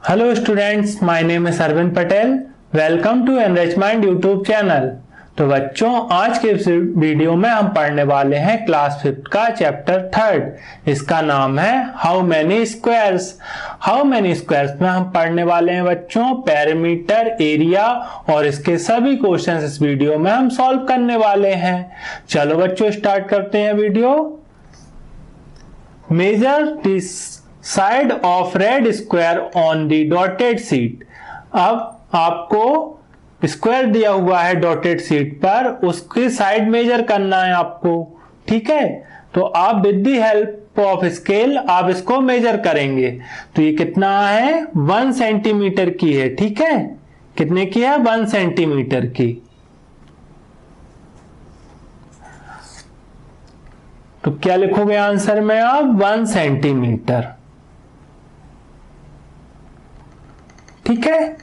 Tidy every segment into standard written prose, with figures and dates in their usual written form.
Hello students, my name है Arvind Patel. Welcome to Enrich Mind YouTube channel. तो बच्चों, आज के इस वीडियो में हम पढ़ने वाले हैं क्लास 5 का चैप्टर 3। इसका नाम है how many squares. How many squares में हम पढ़ने वाले हैं बच्चों पेरीमीटर, एरिया और इसके सभी क्वेश्चंस इस वीडियो में हम सॉल्व करने वाले हैं। चलो बच्चों, स्टार्ट करते हैं video. Measure this side of red square on the dotted sheet. अब आपको स्क्वायर दिया हुआ है डॉटेड शीट पर, उसकी साइड मेजर करना है आपको। ठीक है, तो आप with the help of scale आप इसको मेजर करेंगे। तो ये कितना है? 1 सेंटीमीटर की है। ठीक है, कितने की है? 1 सेंटीमीटर की। तो क्या लिखोगे आंसर में आप? 1 सेंटीमीटर। ठीक है,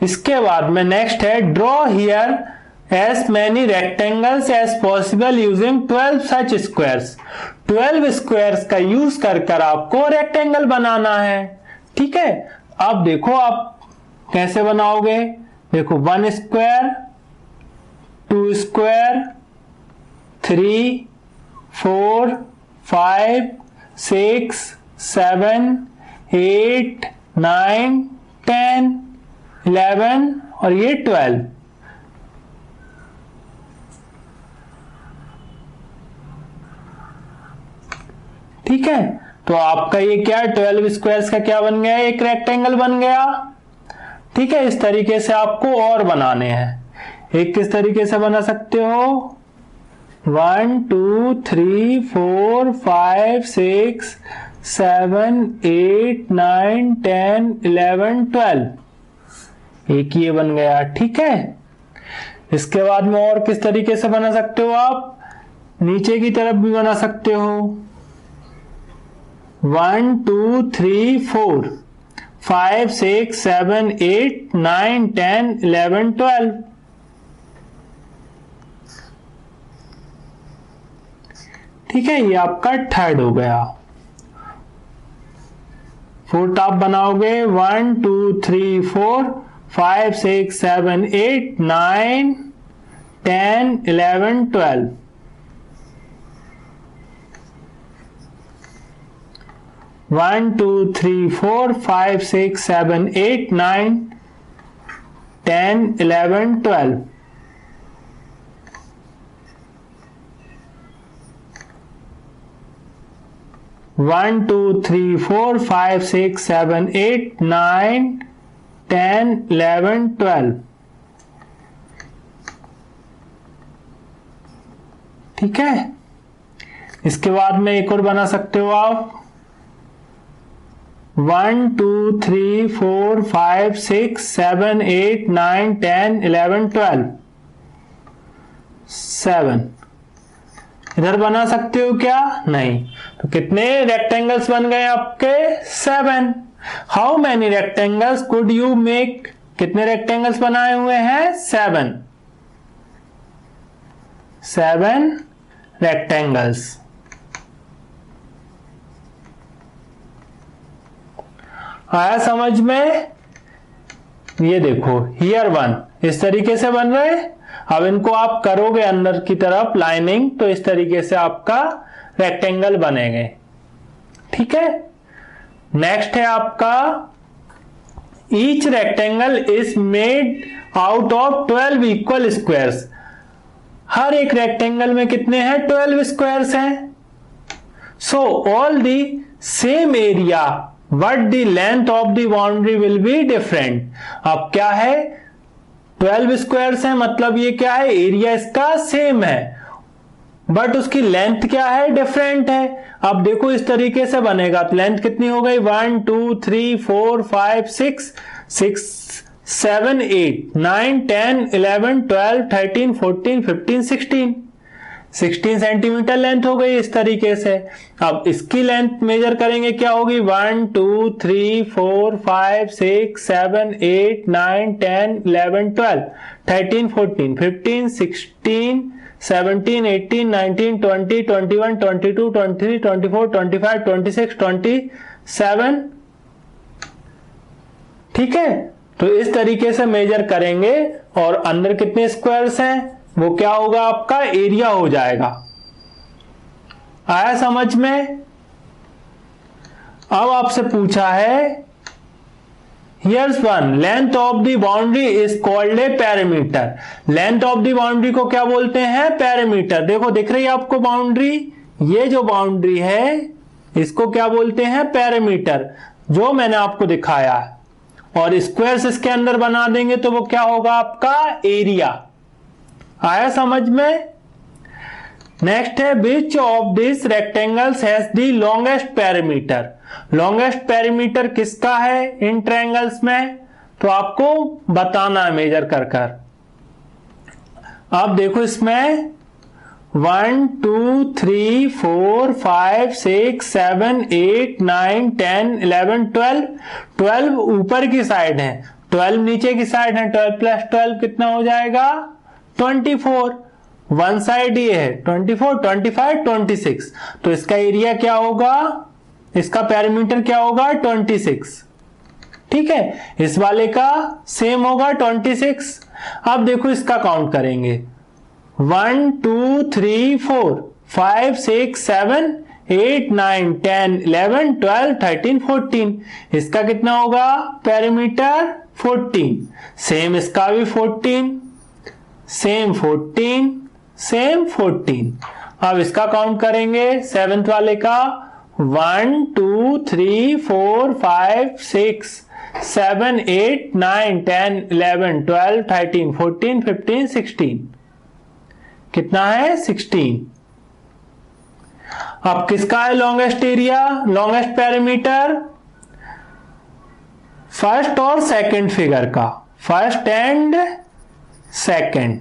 इसके बाद में नेक्स्ट है draw here as many rectangles as possible using 12 such squares. 12 squares का यूज कर आपको रेक्टेंगल बनाना है। ठीक है, अब देखो आप कैसे बनाओगे। देखो 1 स्क्वायर, 2 स्क्वायर, 3, 4, 5, 6, 7, 8, 9, 10, 11 और ये 12। ठीक है, तो आपका ये क्या 12 स्क्वायर्स का क्या बन गया? एक रेक्टेंगल बन गया। ठीक है, इस तरीके से आपको और बनाने हैं। एक किस तरीके से बना सकते हो? 1 2 3 4 5 6 7 8 9 10 11 12। एक ये बन गया। ठीक है, इसके बाद में और किस तरीके से बना सकते हो आप? नीचे की तरफ भी बना सकते हो। 1 2 3 4 5 6 7 8 9 10 11 12। ठीक है, ये आपका थर्ड हो गया। फोर्थ आप बनाओगे 1 2 3 4 5 6 7 8 9 10 11 12। 1 2 3 4 5 6 7 8 9 10 11 12। One, 2, 3, 4, 5, 6, 7, 8, 9, 10, 11, 12। ठीक है, इसके बाद में एक और बना सकते हो आप। 1 2 3 4 5 6 7 8 9 10 11 12। 7 इधर बना सकते हो क्या? नहीं। तो कितने रेक्टेंगल्स बन गए आपके? 7। How many rectangles could you make? कितने रेक्टेंगल्स बनाए हुए हैं? 7। 7 रेक्टेंगल्स। आया समझ में? ये देखो हियर 1 इस तरीके से बन रहे। अब इनको आप करोगे अंदर की तरफ लाइनिंग, तो इस तरीके से आपका रेक्टेंगल बनेंगे। ठीक है, नेक्स्ट है आपका each rectangle is made out of 12 equal squares. हर एक रेक्टेंगल में कितने हैं? 12 स्क्वायर्स हैं। So all the same area but the length of the boundary will be different. अब क्या है? 12 स्क्वायर्स हैं, मतलब ये क्या है? एरिया इसका सेम है बट उसकी लेंथ क्या है? डिफरेंट है। अब देखो इस तरीके से बनेगा तो लेंथ कितनी हो गई? 1 2 3 4 5 6 6 7 8 9 10 11 12 13 14 15 16 सेंटीमीटर लेंथ हो गई इस तरीके से। अब इसकी लेंथ मेजर करेंगे, क्या होगी? 1 2 3 4 5 6 7 8 9 10 11 12 13 14 15 16 17 18 19 20 21 22 23 24 25 26 27 ठीक है, तो इस तरीके से मेजर करेंगे और अंदर कितने स्क्वायर्स हैं वो क्या होगा, आपका एरिया हो जाएगा। आया समझ में? अब आपसे पूछा है Here's one. Length of the boundary is called a perimeter. Length of the boundary को क्या बोलते हैं, पैरामीटर। देखो दिख रही है आपको बाउंड्री, ये जो बाउंड्री है इसको क्या बोलते हैं, पैरामीटर, जो मैंने आपको दिखाया है। और स्क्वायर्स इसके अंदर बना देंगे तो वो क्या होगा, आपका एरिया। आया समझ में? नेक्स्ट है विच of this rectangles has the longest parameter. Longest parameter किसका है इन ट्रायंगल्स में, तो आपको बताना है मेजर कर कर। अब देखो इसमें 1 2 3 4 5 6 7 8 9 10 11 12 12 ऊपर की साइड है, 12 नीचे की साइड है। 12 प्लस 12 कितना हो जाएगा, 24। वन साइड ये है 24 25 26, तो इसका एरिया क्या होगा, इसका पैरामीटर क्या होगा, 26। ठीक है, इस वाले का सेम होगा 26। अब देखो इसका काउंट करेंगे 1 2 3 4 5 6 7 8 9 10 11 12 13 14, इसका कितना होगा पैरामीटर 14। सेम इसका भी 14, सेम 14, सेम 14। अब इसका काउंट करेंगे सेवेंथ वाले का 1 2 3 4 5 6 7 8 9 10 11 12 13 14 15 16, कितना है 16। अब किसका है longest area, longest parameter, first और सेकंड फिगर का, फर्स्ट एंड सेकंड।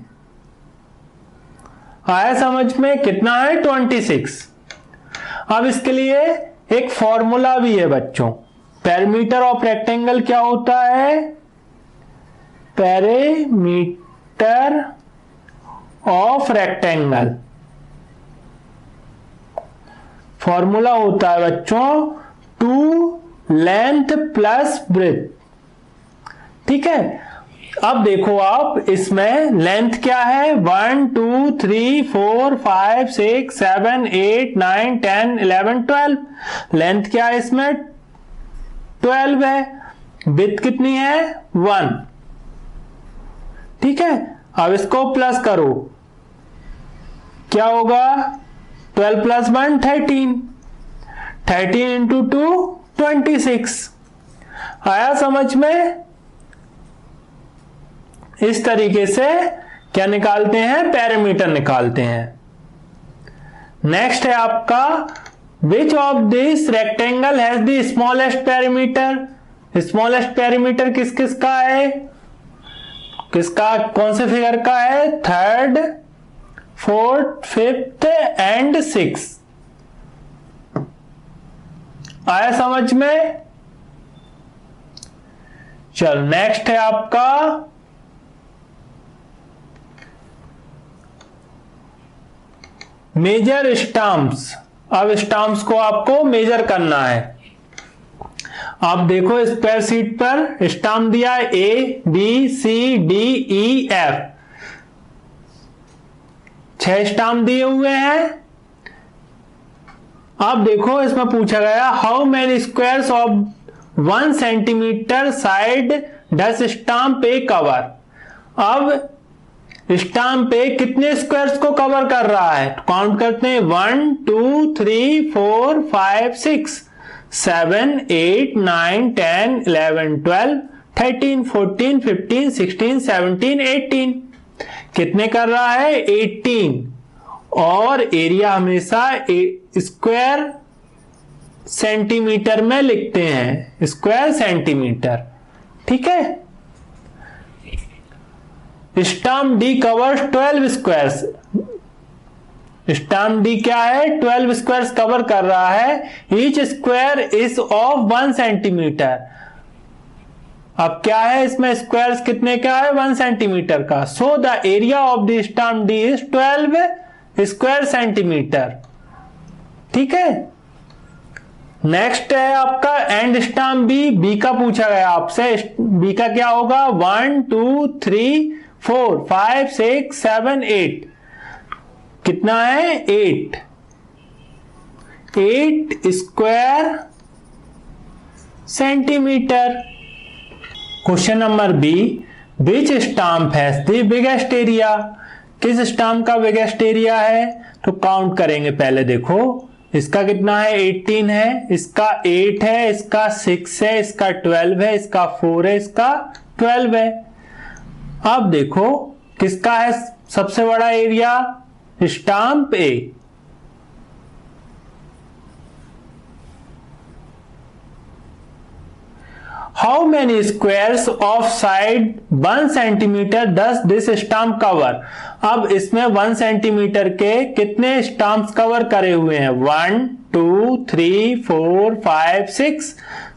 आया समझ में? कितना है 26। अब इसके लिए एक फॉर्मूला भी है बच्चों। पैरामीटर ऑफ रेक्टेंगल क्या होता है, पैरामीटर ऑफ रेक्टेंगल फॉर्मूला होता है बच्चों 2 लेंथ प्लस ब्रेथ। ठीक है, अब देखो आप इसमें लेंथ क्या है 1 2 3 4 5 6 7 8 9 10 11 12, लेंथ क्या है इसमें 12 है, विड्थ कितनी है 1। ठीक है, अब इसको प्लस करो, क्या होगा 12 प्लस 1 13, 13 इंटू 2 26। आया समझ में? इस तरीके से क्या निकालते हैं, पैरामीटर निकालते हैं। नेक्स्ट है आपका विच of this rectangle has the smallest parameter. Smallest parameter किस किस का है, किसका, कौन से फिगर का है, थर्ड फोर्थ फिफ्थ एंड 6। आया समझ में? चल नेक्स्ट है आपका मेजर स्टैम्प्स। अब स्टैम्प्स को आपको मेजर करना है। आप देखो स्क्वायर शीट पर स्टैम्प दिया है A B C D E F, 6 stamp दिए हुए हैं। अब देखो इसमें पूछा गया how many squares of 1 centimetre side does stamp A cover. अब स्टैम्प पे कितने स्क्वायर्स को कवर कर रहा है, काउंट करते हैं 1 2 3 4 5 6 7 8 9 10 11 12 13 14 15 16 17 18, कितने कर रहा है 18। और एरिया हमेशा स्क्वायर सेंटीमीटर में लिखते हैं, स्क्वायर सेंटीमीटर। ठीक है, stamp D covers 12 squares. Stamp D क्या है, 12 स्क्वायर्स कवर कर रहा है। Each square is of 1 centimetre. अब क्या है इसमें स्क्वायर्स कितने का है, 1 सेंटीमीटर का। So the area of the stamp D is 12 square centimetre. ठीक है, नेक्स्ट है आपका एंड स्टाम्प बी। बी का पूछा गया आपसे, बी का क्या होगा? 1 2 3 4 5 6 7 8, कितना है? 8 square centimetre. Question number B, which stamp has the biggest area? किस स्टाम्प का बिगेस्ट एरिया है? तो काउंट करेंगे पहले। देखो इसका कितना है? 18 है, इसका 8 है, इसका 6 है, इसका 12 है, इसका 4 है, इसका 12 है। अब देखो किसका है सबसे बड़ा area? Stamp A. How many squares of side 1 centimeter does this stamp cover? अब इसमें 1 सेंटीमीटर के कितने स्टाम्प्स कवर करे हुए हैं? 1 2 3 4 5 6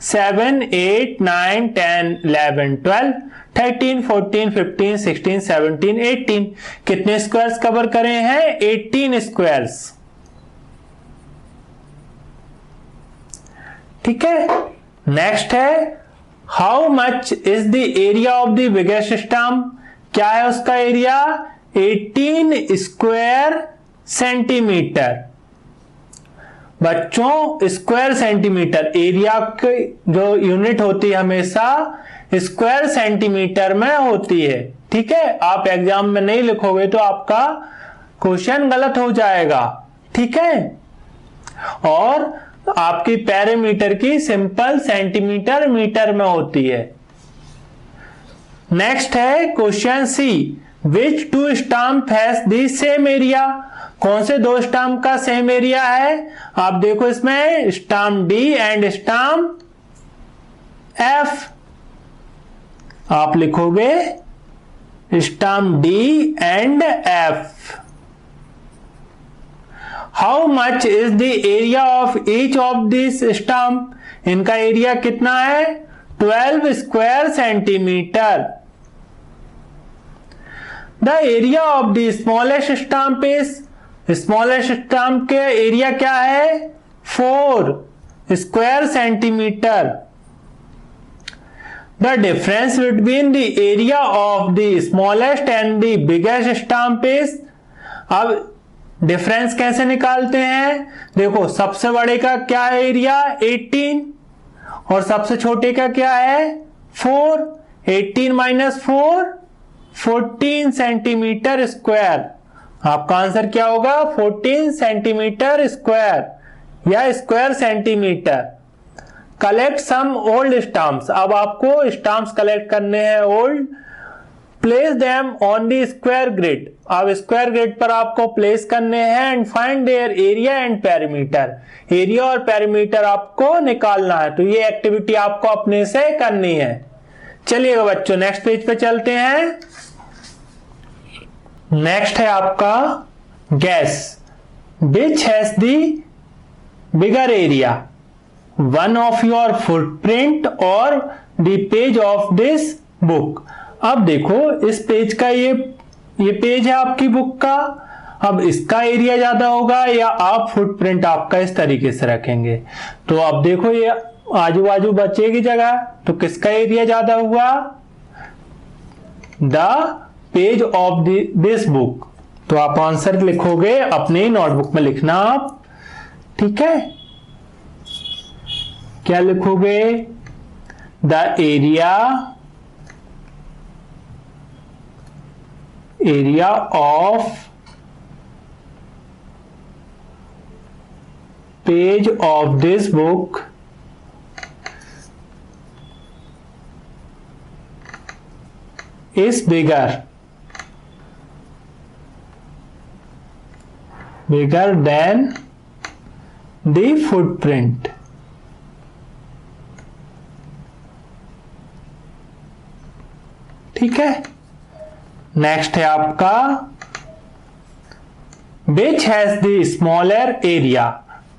7 8 9 10 11 12 13 14 15 16 17 18। कितने स्क्वायर्स कवर करे हैं? 18 स्क्वायर्स। ठीक है। नेक्स्ट है how much is the area of the biggest stamp? क्या है उसका एरिया? 18 square centimetre. बच्चों स्क्वायर सेंटीमीटर, एरिया की जो यूनिट होती है हमेशा स्क्वायर सेंटीमीटर में होती है। ठीक है, आप एग्जाम में नहीं लिखोगे तो आपका क्वेश्चन गलत हो जाएगा। ठीक है, और आपकी पैरामीटर की सिंपल सेंटीमीटर मीटर में होती है। नेक्स्ट है question C, which two stamp has the same area? कौन से दो स्टाम्प का सेम एरिया है? आप देखो इसमें stamp D and stamp F. आप लिखोगे stamp D and F. How much is the area of each of this stamp? इनका एरिया कितना है? 12 square centimetre. The area of the smallest stamp is? Smallest stamp के area क्या है? 4 square centimetre. The difference between the area of the smallest and the biggest stamp is? अब difference कैसे निकालते हैं? देखो सबसे बड़े का क्या है एरिया? 18, और सबसे छोटे का क्या है? 4। 18 माइनस 4 14 सेंटीमीटर स्क्वायर। आपका आंसर क्या होगा? 14 सेंटीमीटर स्क्वायर या square centimetre. Collect some old stamps. अब आपको स्टाम्प्स कलेक्ट करने हैं old. Place them on the square grid. अब स्क्वायर ग्रिड पर आपको प्लेस करने हैं and find their area and parameter. Area और पैरामीटर आपको निकालना है, तो ये एक्टिविटी आपको अपने से करनी है। चलिएगा बच्चों नेक्स्ट पेज पे चलते हैं। नेक्स्ट है आपका guess, which has the bigger area? One of your footprint or the page of this book. अब देखो इस पेज का ये पेज है आपकी बुक का। अब इसका एरिया ज्यादा होगा या आप फुटप्रिंट आपका इस तरीके से रखेंगे? तो अब देखो ये आजू बाजू बचेगी जगह, तो किसका एरिया ज्यादा हुआ? The page of this book. तो आप आंसर लिखोगे अपने नोटबुक में लिखना आप। ठीक है, क्या लिखोगे? The area of page of this book is bigger than the footprint. ठीक है, नेक्स्ट है आपका which has the smaller area,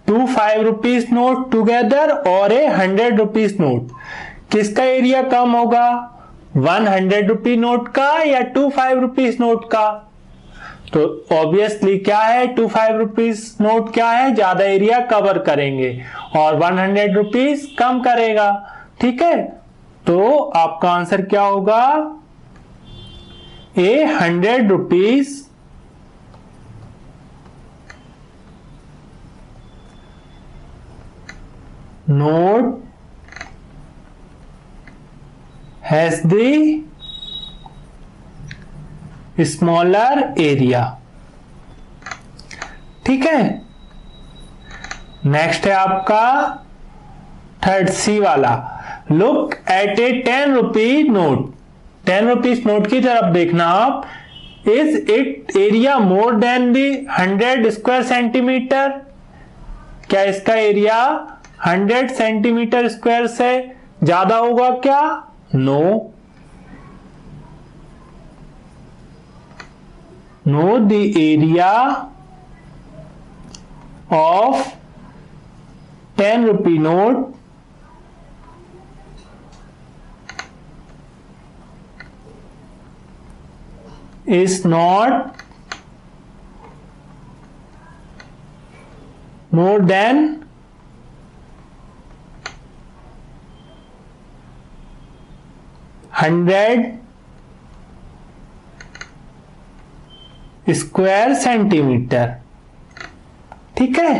2 5 rupees note together और a 100 rupees note. किसका एरिया कम होगा, 100 रुपी नोट का या 2 5 रुपीस नोट का? तो ऑब्वियसली क्या है, 2 5 रुपीज नोट क्या है, ज्यादा एरिया कवर करेंगे और 100 रुपीज कम करेगा। ठीक है, तो आपका आंसर क्या होगा, ए 100 rupees note has the smaller area। ठीक है, नेक्स्ट है आपका थर्ड सी वाला, look at A 10 rupee note. 10 rupees note की तरफ देखना आप, is it area more than the 100 square centimetre. क्या इसका एरिया 100 सेंटीमीटर स्क्वायर से ज्यादा होगा क्या? No. No, the area of 10 rupee note is not more than 100 square centimetre. ठीक है,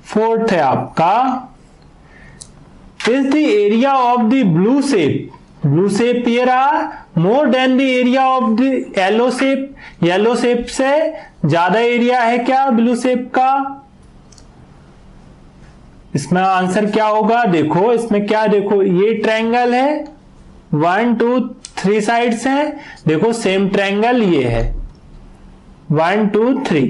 फोर्थ है आपका, is the area of the blue shape. Blue shape ये रहा, more than the area of the yellow shape. Yellow shape से ज्यादा area है क्या ब्लू शेप का? इसमें आंसर क्या होगा, देखो इसमें क्या, देखो ये ट्रायंगल है, 1 2 3 साइड्स हैं, देखो सेम ट्रायंगल ये है 1 2 3,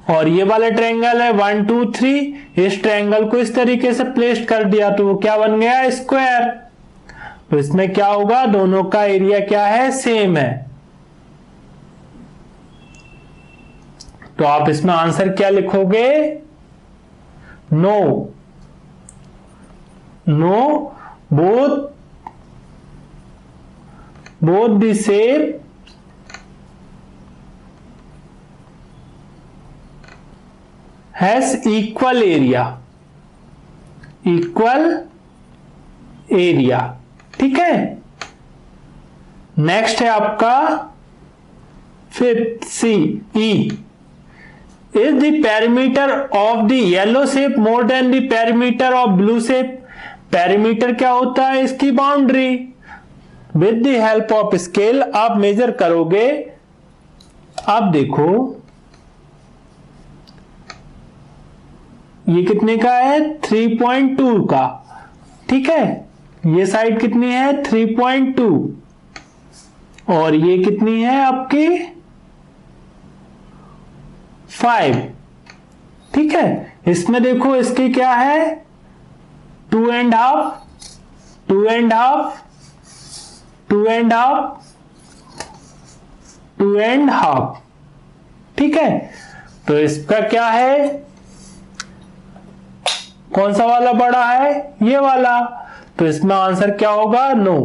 और ये वाला ट्रायंगल है 1 2 3। इस ट्रायंगल को इस तरीके से प्लेस कर दिया तो वो क्या बन गया, स्क्वायर। तो इसमें क्या होगा, दोनों का एरिया क्या है, सेम है। तो आप इसमें आंसर क्या लिखोगे, no. No, both the shape has equal area. Equal area. ठीक है, नेक्स्ट है आपका fifth C, E. Is the perimeter of the yellow shape more than the perimeter of blue shape. Perimeter क्या होता है, इसकी boundary. With the help of scale आप measure करोगे। अब देखो ये कितने का है, 3.2 का। ठीक है, ये साइड कितनी है, 3.2, और ये कितनी है आपकी 5। ठीक है, इसमें देखो इसकी क्या है, 2.5, 2.5, 2.5, 2.5। ठीक है, तो इसका क्या है, कौन सा वाला बड़ा है, ये वाला। तो इसमें आंसर क्या होगा, no.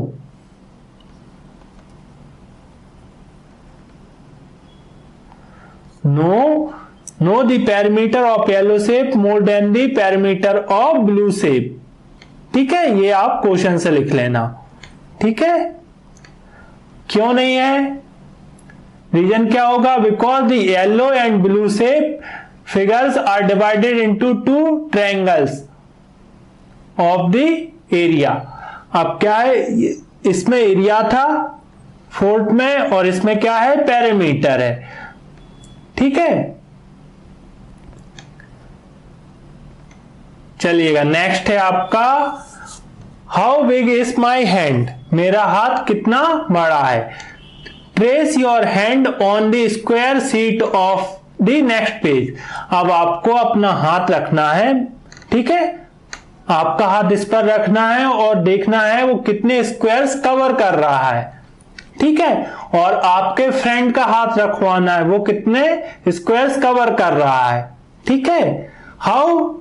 No the perimeter of yellow shape more than the perimeter of blue shape. ठीक है, ये आप क्वेश्चन से लिख लेना। ठीक है, क्यों नहीं है, रीजन क्या होगा, because the yellow and blue shape figures are divided into 2 triangles of the area. अब क्या है, इसमें एरिया था फोर्थ में, और इसमें क्या है, पेरीमीटर है। ठीक है, चलिएगा नेक्स्ट है आपका, how big is my hand. मेरा हाथ कितना बड़ा है। Trace your hand on the square sheet of the next page. अब आपको अपना हाथ रखना है। ठीक है, आपका हाथ इस पर रखना है और देखना है वो कितने स्क्वायर्स कवर कर रहा है। ठीक है, और आपके फ्रेंड का हाथ रखवाना है, वो कितने स्क्वायर्स कवर कर रहा है। ठीक है, how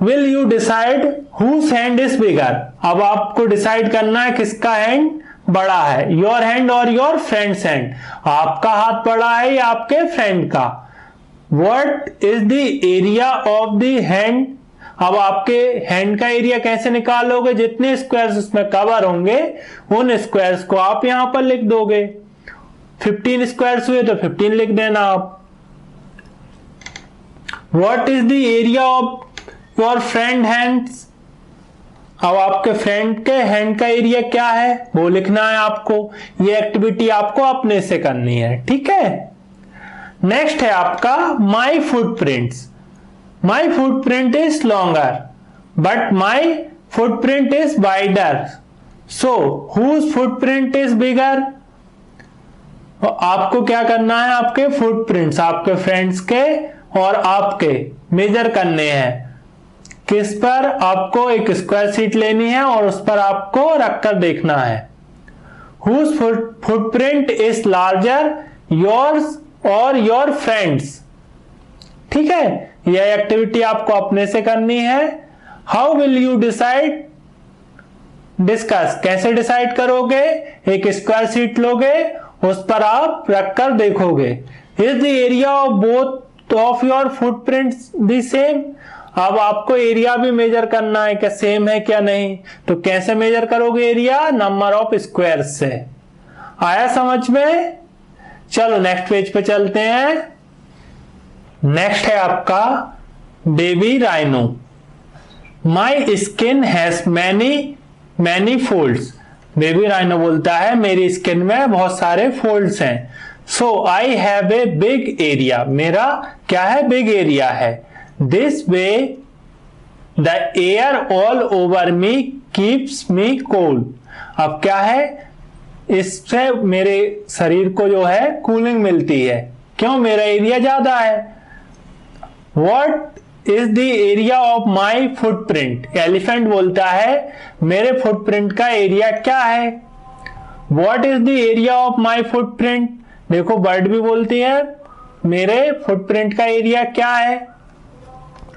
will you decide whose hand is bigger. अब आपको डिसाइड करना है किसका हैंड बड़ा है, योर हैंड और योर फ्रेंड्स हैंड, आपका हाथ बड़ा है या आपके फ्रेंड का। What is the area of the hand, अब आपके हैंड का एरिया कैसे निकालोगे, जितने स्क्वायर्स उसमें कवर होंगे उन स्क्वायर्स को आप यहां पर लिख दोगे। 15 स्क्वायर्स हुए तो 15 लिख देना आप। What is the area of your friend hands, अब आपके फ्रेंड के हैंड का एरिया क्या है वो लिखना है आपको। ये एक्टिविटी आपको अपने से करनी है, ठीक है। नेक्स्ट है आपका my footprints. My footprint is longer but my footprint is wider, so whose footprint is bigger. आपको क्या करना है, आपके फुटप्रिंट्स, आपके फ्रेंड्स के और आपके मेजर करने हैं। किस पर, आपको एक स्क्वायर शीट लेनी है और उस पर आपको रखकर देखना है। Whose footprint is larger, yours और योर फ्रेंड्स, ठीक है। यह एक्टिविटी आपको अपने से करनी है। How will you decide, discuss, कैसे डिसाइड करोगे, एक स्क्वायर शीट लोगे, उस पर आप रखकर देखोगे। Is the area of both of your footprints the same, अब आपको एरिया भी मेजर करना है, क्या सेम है क्या नहीं। तो कैसे मेजर करोगे एरिया, नंबर ऑफ स्क्वायर्स से। आया समझ में। चलो नेक्स्ट पेज पे चलते हैं। नेक्स्ट है आपका baby rhino. My skin has many folds, baby rhino बोलता है मेरी स्किन में बहुत सारे फोल्ड्स हैं। So I have a big area, मेरा क्या है, बिग एरिया है। This way the air all over me keeps me cold, अब क्या है, इससे मेरे शरीर को जो है कूलिंग मिलती है, क्यों, मेरा एरिया ज्यादा है। What is the area of my footprint, elephant बोलता है मेरे फुटप्रिंट का एरिया क्या है। What is the area of my footprint, देखो बर्ड भी बोलती है मेरे फुटप्रिंट का एरिया क्या है।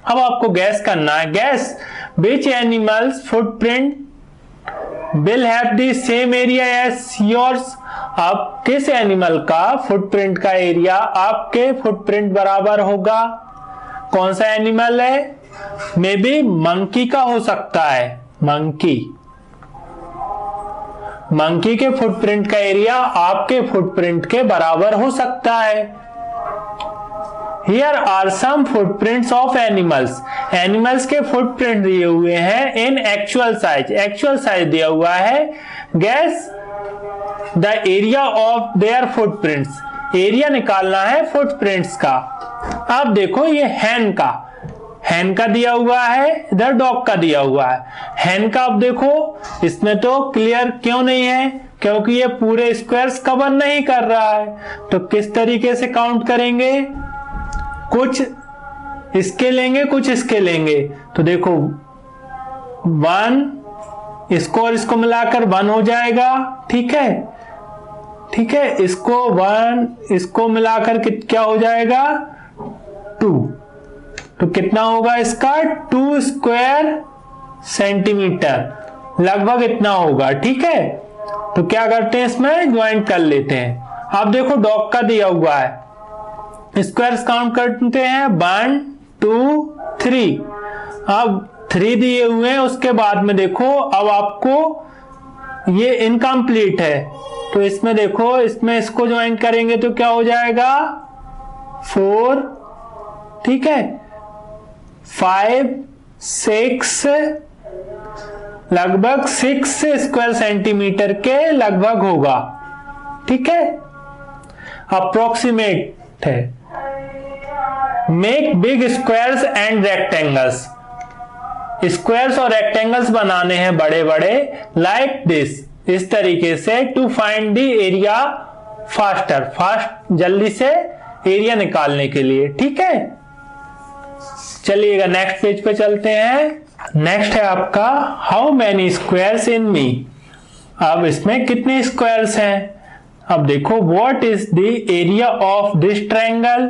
अब आपको गैस करना है, guess which animal's footprint will have the same area as yours, अब किस एनिमल का फुटप्रिंट का एरिया आपके फुटप्रिंट बराबर होगा। कौन सा एनिमल है, मे बी मंकी का हो सकता है, मंकी के फुटप्रिंट का एरिया आपके फुटप्रिंट के बराबर हो सकता है। Here are some footprints of animals, animals के फुटप्रिंट दिए हुए हैं इन एक्चुअल साइज, एक्चुअल साइज दिया हुआ है। Gas the area of their footprints, area निकालना है फुटप्रिंट्स का। अब देखो ये हैन का दिया हुआ है, इधर डॉग का दिया हुआ है। हैन का अब देखो इसमें तो क्लियर क्यों नहीं है, क्योंकि ये पूरे स्क्वायर्स कवर नहीं कर रहा है। तो किस तरीके से काउंट करेंगे, कुछ इसके लेंगे कुछ इसके लेंगे। तो देखो 1 इसको और इसको मिलाकर 1 हो जाएगा, ठीक है, ठीक है। इसको 1 इसको मिलाकर क्या हो जाएगा, 2। तो कितना होगा इसका, 2 स्क्वायर सेंटीमीटर, लगभग इतना होगा, ठीक है। तो क्या करते हैं, इसमें ज्वाइंट कर लेते हैं। आप देखो डॉग का दिया हुआ है, स्क्वायर्स काउंट करते हैं 1 2 3। अब 3 दिए हुए हैं, उसके बाद में देखो अब आपको ये इनकम्प्लीट है, तो इसमें देखो इसमें इसको ज्वाइन करेंगे तो क्या हो जाएगा 4, ठीक है, 5 6, लगभग 6 स्क्वायर सेंटीमीटर के लगभग होगा, ठीक है, अप्रोक्सीमेट है। Make big squares and rectangles, squares और रेक्टेंगल्स बनाने हैं बड़े बड़े, लाइक दिस, इस तरीके से, to find the area faster, fast जल्दी से एरिया निकालने के लिए, ठीक है। चलिएगा नेक्स्ट पेज पे चलते हैं। नेक्स्ट है आपका हाउ मैनी स्क्वायर्स इन मी, अब इसमें कितने स्क्वायर्स हैं। अब देखो what is the area of this triangle,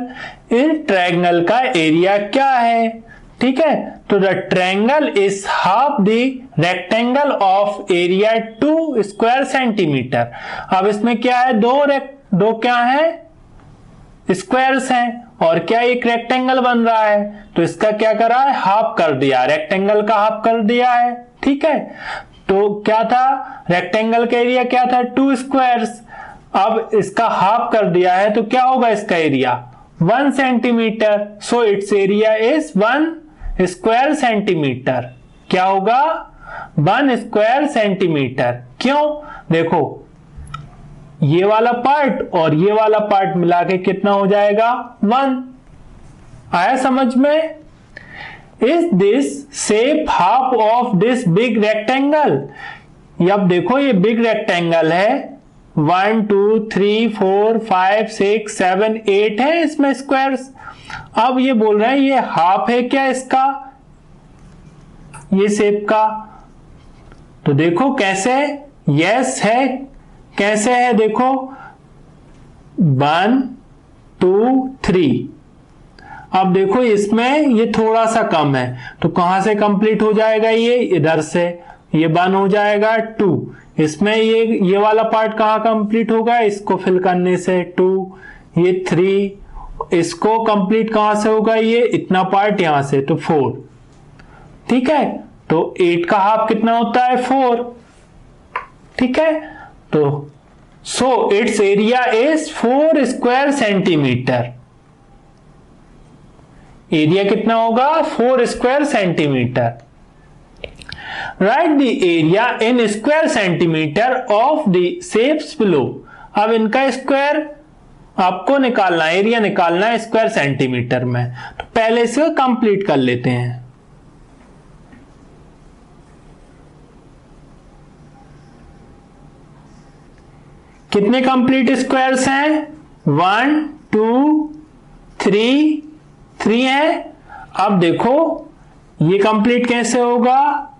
इस ट्रायंगल का एरिया क्या है। ठीक है, तो the triangle is half the rectangle of area 2 square centimetre. अब इसमें क्या है, दो क्या है, स्क्वायर्स हैं और क्या एक रेक्टेंगल बन रहा है, तो इसका क्या करा है, हाफ कर दिया, रेक्टेंगल का हाफ कर दिया है। ठीक है, तो क्या था, रेक्टेंगल का एरिया क्या था, 2 स्क्वायर्स, अब इसका हाफ कर दिया है तो क्या होगा इसका area 1 centimetre. So it's area is 1 square centimetre. क्या होगा, 1 स्क्वायर सेंटीमीटर। क्यों, देखो ये वाला पार्ट और ये वाला पार्ट मिला के कितना हो जाएगा 1। आया समझ में। Is this shape half of this big rectangle. अब देखो ये बिग रेक्टेंगल है, 1 2 3 4 5 6 7 8 है इसमें स्क्वायर्स। अब ये बोल रहे हैं ये हाफ है क्या इसका, ये शेप का, तो देखो कैसे, यस है, कैसे है देखो 1 2 3। अब देखो इसमें ये थोड़ा सा कम है तो कहां से कंप्लीट हो जाएगा, ये इधर से, ये 1 हो जाएगा 2। इसमें ये वाला पार्ट कहां कंप्लीट होगा, इसको फिल करने से 2, ये 3, इसको कंप्लीट कहां से होगा, ये इतना पार्ट यहां से, तो 4। ठीक है, तो 8 का हाफ कितना होता है 4। ठीक है, तो so it's area is 4 square centimetre. Area कितना होगा 4 square centimetre. Right the area in square centimetre of the shapes below. अब इनका स्क्वायर आपको निकालना है, एरिया निकालना है स्क्वायर सेंटीमीटर में, तो पहले से कंप्लीट कर लेते हैं। कितने कंप्लीट स्क्वायर्स हैं, 1 2 3 है। अब देखो ये कंप्लीट कैसे होगा,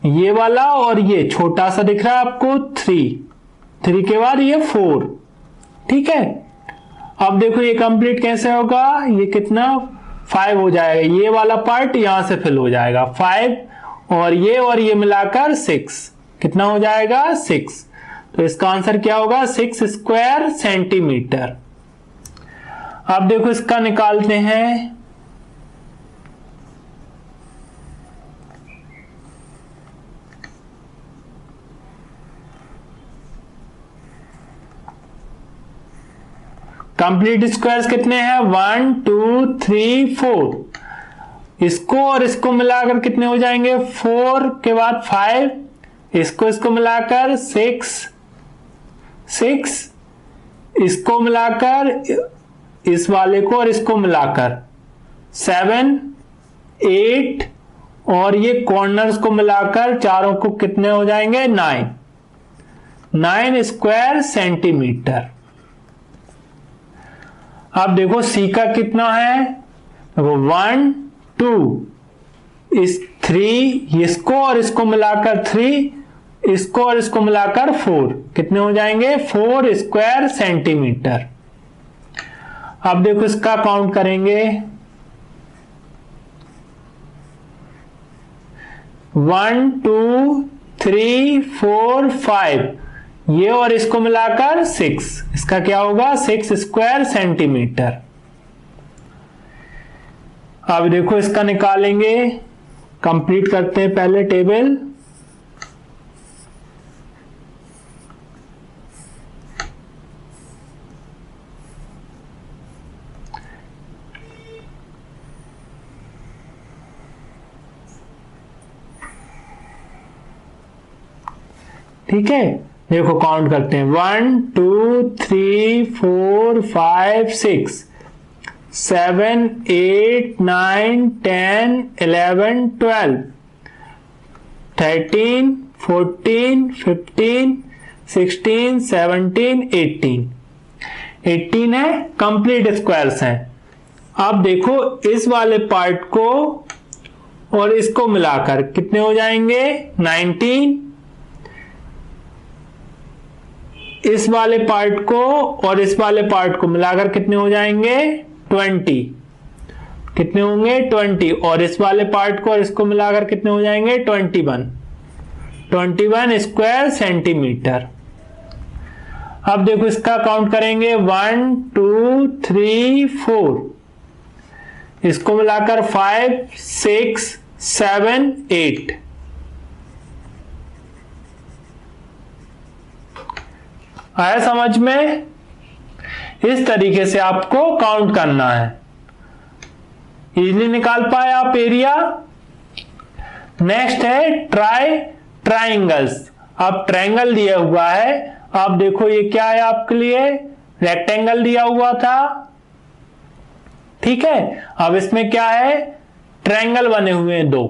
ये वाला और ये छोटा सा दिख रहा है आपको 3 के बाद ये 4। ठीक है, अब देखो ये कंप्लीट कैसे होगा, ये कितना 5 हो जाएगा, ये वाला पार्ट यहां से फिल हो जाएगा 5 और ये मिलाकर 6, कितना हो जाएगा 6। तो इसका आंसर क्या होगा 6 स्क्वायर सेंटीमीटर। अब देखो इसका निकालते हैं, कंप्लीट स्क्वायर्स कितने हैं 1 2 3 4। इसको और इसको मिलाकर कितने हो जाएंगे, 4 के बाद 5, इसको मिलाकर 6, इसको मिलाकर इस वाले को और इसको मिलाकर 7 8 और ये कॉर्नर्स को मिलाकर चारों को कितने हो जाएंगे 9 स्क्वायर सेंटीमीटर। अब देखो सी का कितना है, देखो 1 2 इस 3, इसको और इसको मिलाकर 3, इसको और इसको मिलाकर 4, कितने हो जाएंगे 4 स्क्वायर सेंटीमीटर। अब देखो इसका काउंट करेंगे, 1 2 3 4 5, ये और इसको मिलाकर 6, इसका क्या होगा 6 स्क्वायर सेंटीमीटर। अब देखो इसका निकालेंगे, कंप्लीट करते हैं पहले टेबल। ठीक है, देखो काउंट करते हैं 1 2 3 4 5 6 7 8 9 10 11 12 13 14 15 16 17 18 है, कंप्लीट स्क्वायर्स हैं। अब देखो इस वाले पार्ट को और इसको मिलाकर कितने हो जाएंगे 19, इस वाले पार्ट को और इस वाले पार्ट को मिलाकर कितने हो जाएंगे 20। कितने होंगे 20, और इस वाले पार्ट को और इसको मिलाकर कितने हो जाएंगे 21 स्क्वायर सेंटीमीटर। अब देखो इसका काउंट करेंगे 1 2 3 4, इसको मिलाकर 5 6 7 8। आया समझ में? इस तरीके से आपको काउंट करना है। इजीली निकाल पाए आप एरिया। नेक्स्ट है ट्राइंगल्स। अब ट्राइंगल दिया हुआ है, अब देखो ये क्या है आपके लिए, रेक्टेंगल दिया हुआ था, ठीक है। अब इसमें क्या है, ट्रायंगल बने हुए हैं दो।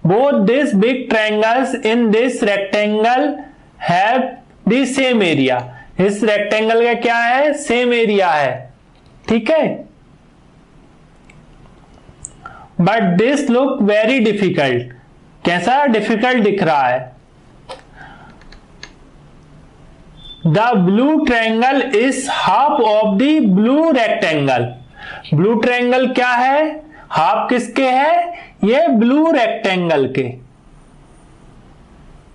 Both this big triangles in this rectangle have the same area. इस रेक्टेंगल का क्या है, सेम एरिया है, ठीक है। But this look very difficult. कैसा डिफिकल्ट दिख रहा है? The blue triangle is half of the blue rectangle. Blue triangle क्या है, हाफ किसके है, ये ब्लू रेक्टेंगल के।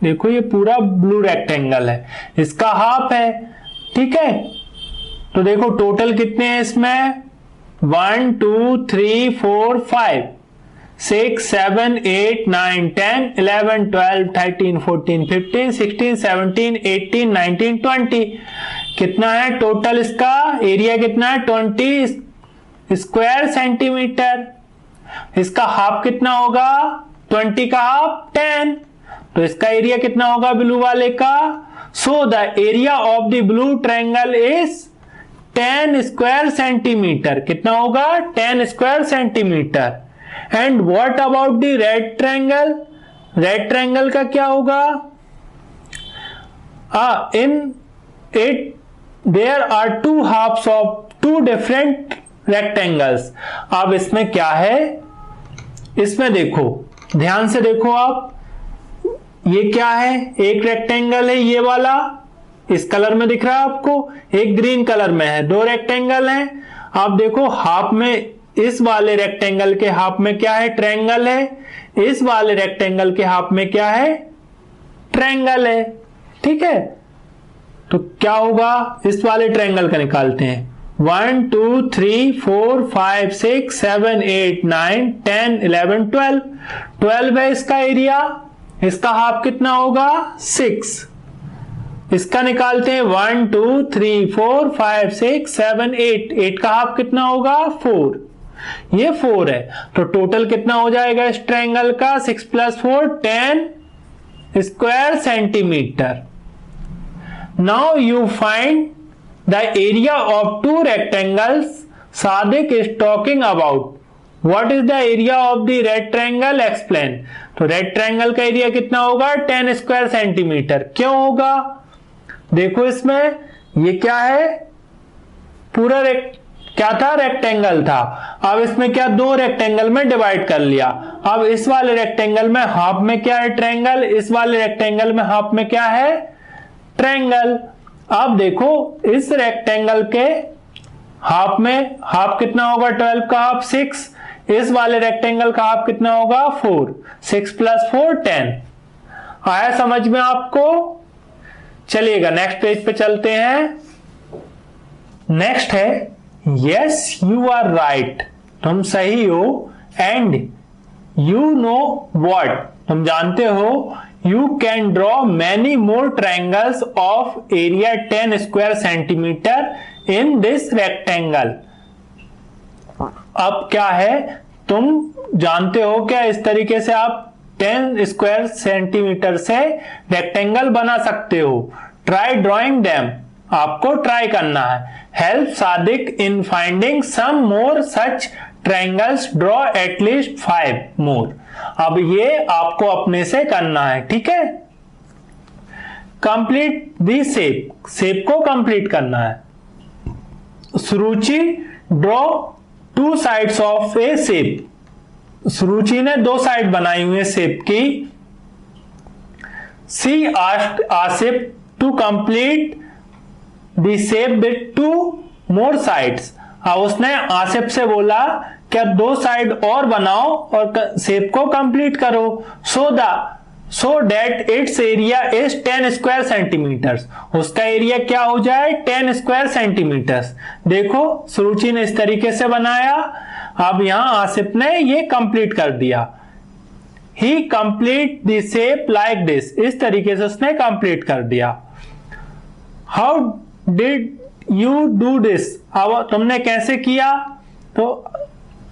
देखो ये पूरा ब्लू रेक्टेंगल है, इसका हाफ है, ठीक है। तो देखो टोटल कितने हैं इसमें, 1 2 3 4 5 6 7 8 9 10 11 12 13 14 15 16 17 18 19 20। कितना है टोटल, इसका एरिया कितना है 20 स्क्वायर सेंटीमीटर। इसका हाफ कितना होगा, 20 का हाफ 10, तो इसका एरिया कितना होगा ब्लू वाले का। So the area of the blue triangle is 10 square centimetre. कितना होगा 10 square centimetre. And what about the red triangle, red triangle का क्या होगा, in it there are two halves of two different rectangles. अब इसमें क्या है, इसमें देखो ध्यान से देखो आप, ये क्या है, एक रेक्टेंगल है ये वाला, इस कलर में दिख रहा है आपको, एक ग्रीन कलर में है, दो रेक्टेंगल हैं। आप देखो हाफ में, इस वाले रेक्टेंगल के हाफ में क्या है, ट्रायंगल है, इस वाले रेक्टेंगल के हाफ में क्या है, ट्रायंगल है, ठीक है। तो क्या होगा, इस वाले ट्रायंगल का निकालते हैं, 1 2 3 4 5 6 7 8 9 10 11 12 12 है इसका एरिया। इसका हाफ कितना होगा 6, इसका निकालते हैं 1 2 3 4 5 6 7 8 8 का हाफ कितना होगा 4, ये 4 है। तो टोटल कितना हो जाएगा इस ट्रायंगल का, 6 + 4 10 square centimetre. Now you find the area of two rectangles Sadik is talking about. What is the area of the red triangle? Explain. तो रेड ट्रायंगल का एरिया कितना होगा 10 स्क्वायर सेंटीमीटर। क्यों होगा, देखो इसमें ये क्या है, पूरा क्या था, रेक्टेंगल था। अब इसमें क्या, दो रेक्टेंगल में डिवाइड कर लिया। अब इस वाले रेक्टेंगल में हाफ में क्या है ट्रायंगल, इस वाले रेक्टेंगल में हाफ में क्या है ट्रायंगल। अब देखो इस रेक्टेंगल के हाफ में हाफ कितना होगा, 12 का हाफ 6, इस वाले रेक्टेंगल का हाफ कितना होगा 4, 6 + 4 10। आया समझ में आपको? चलिएगा नेक्स्ट पेज पे चलते हैं। नेक्स्ट है यस यू आर राइट, तुम सही हो, एंड यू नो व्हाट, तुम जानते हो, you can draw many more triangles of area 10 square centimeter in this rectangle। अब क्या है, तुम जानते हो क्या, इस तरीके से आप 10 स्क्वायर सेंटीमीटर से रेक्टेंगल बना सकते हो। ट्राई ड्रॉइंग देम, आपको ट्राई करना है। Help Sadiq in finding some more such triangles, draw at least 5 more. अब ये आपको अपने से करना है, ठीक है। कंप्लीट दी शेप, शेप को कंप्लीट करना है। Suruchi draw 2 sides of a shape, Suruchi ने 2 साइड बनाई हुई है शेप की। She asked Asif to complete the shape with 2 more sides. अब उसने आसिफ से बोला क्या 2 साइड और बनाओ और शेप को कंप्लीट करो। So that its area is 10 square centimetres, उसका एरिया क्या हो जाए 10 स्क्वायर सेंटीमीटर्स। देखो सुरुचि ने इस तरीके से बनाया, अब यहां आसिफ ने ये कंप्लीट कर दिया। He complete the shape like this, इस तरीके से उसने कंप्लीट कर दिया। How did you do this, अब तुमने कैसे किया, तो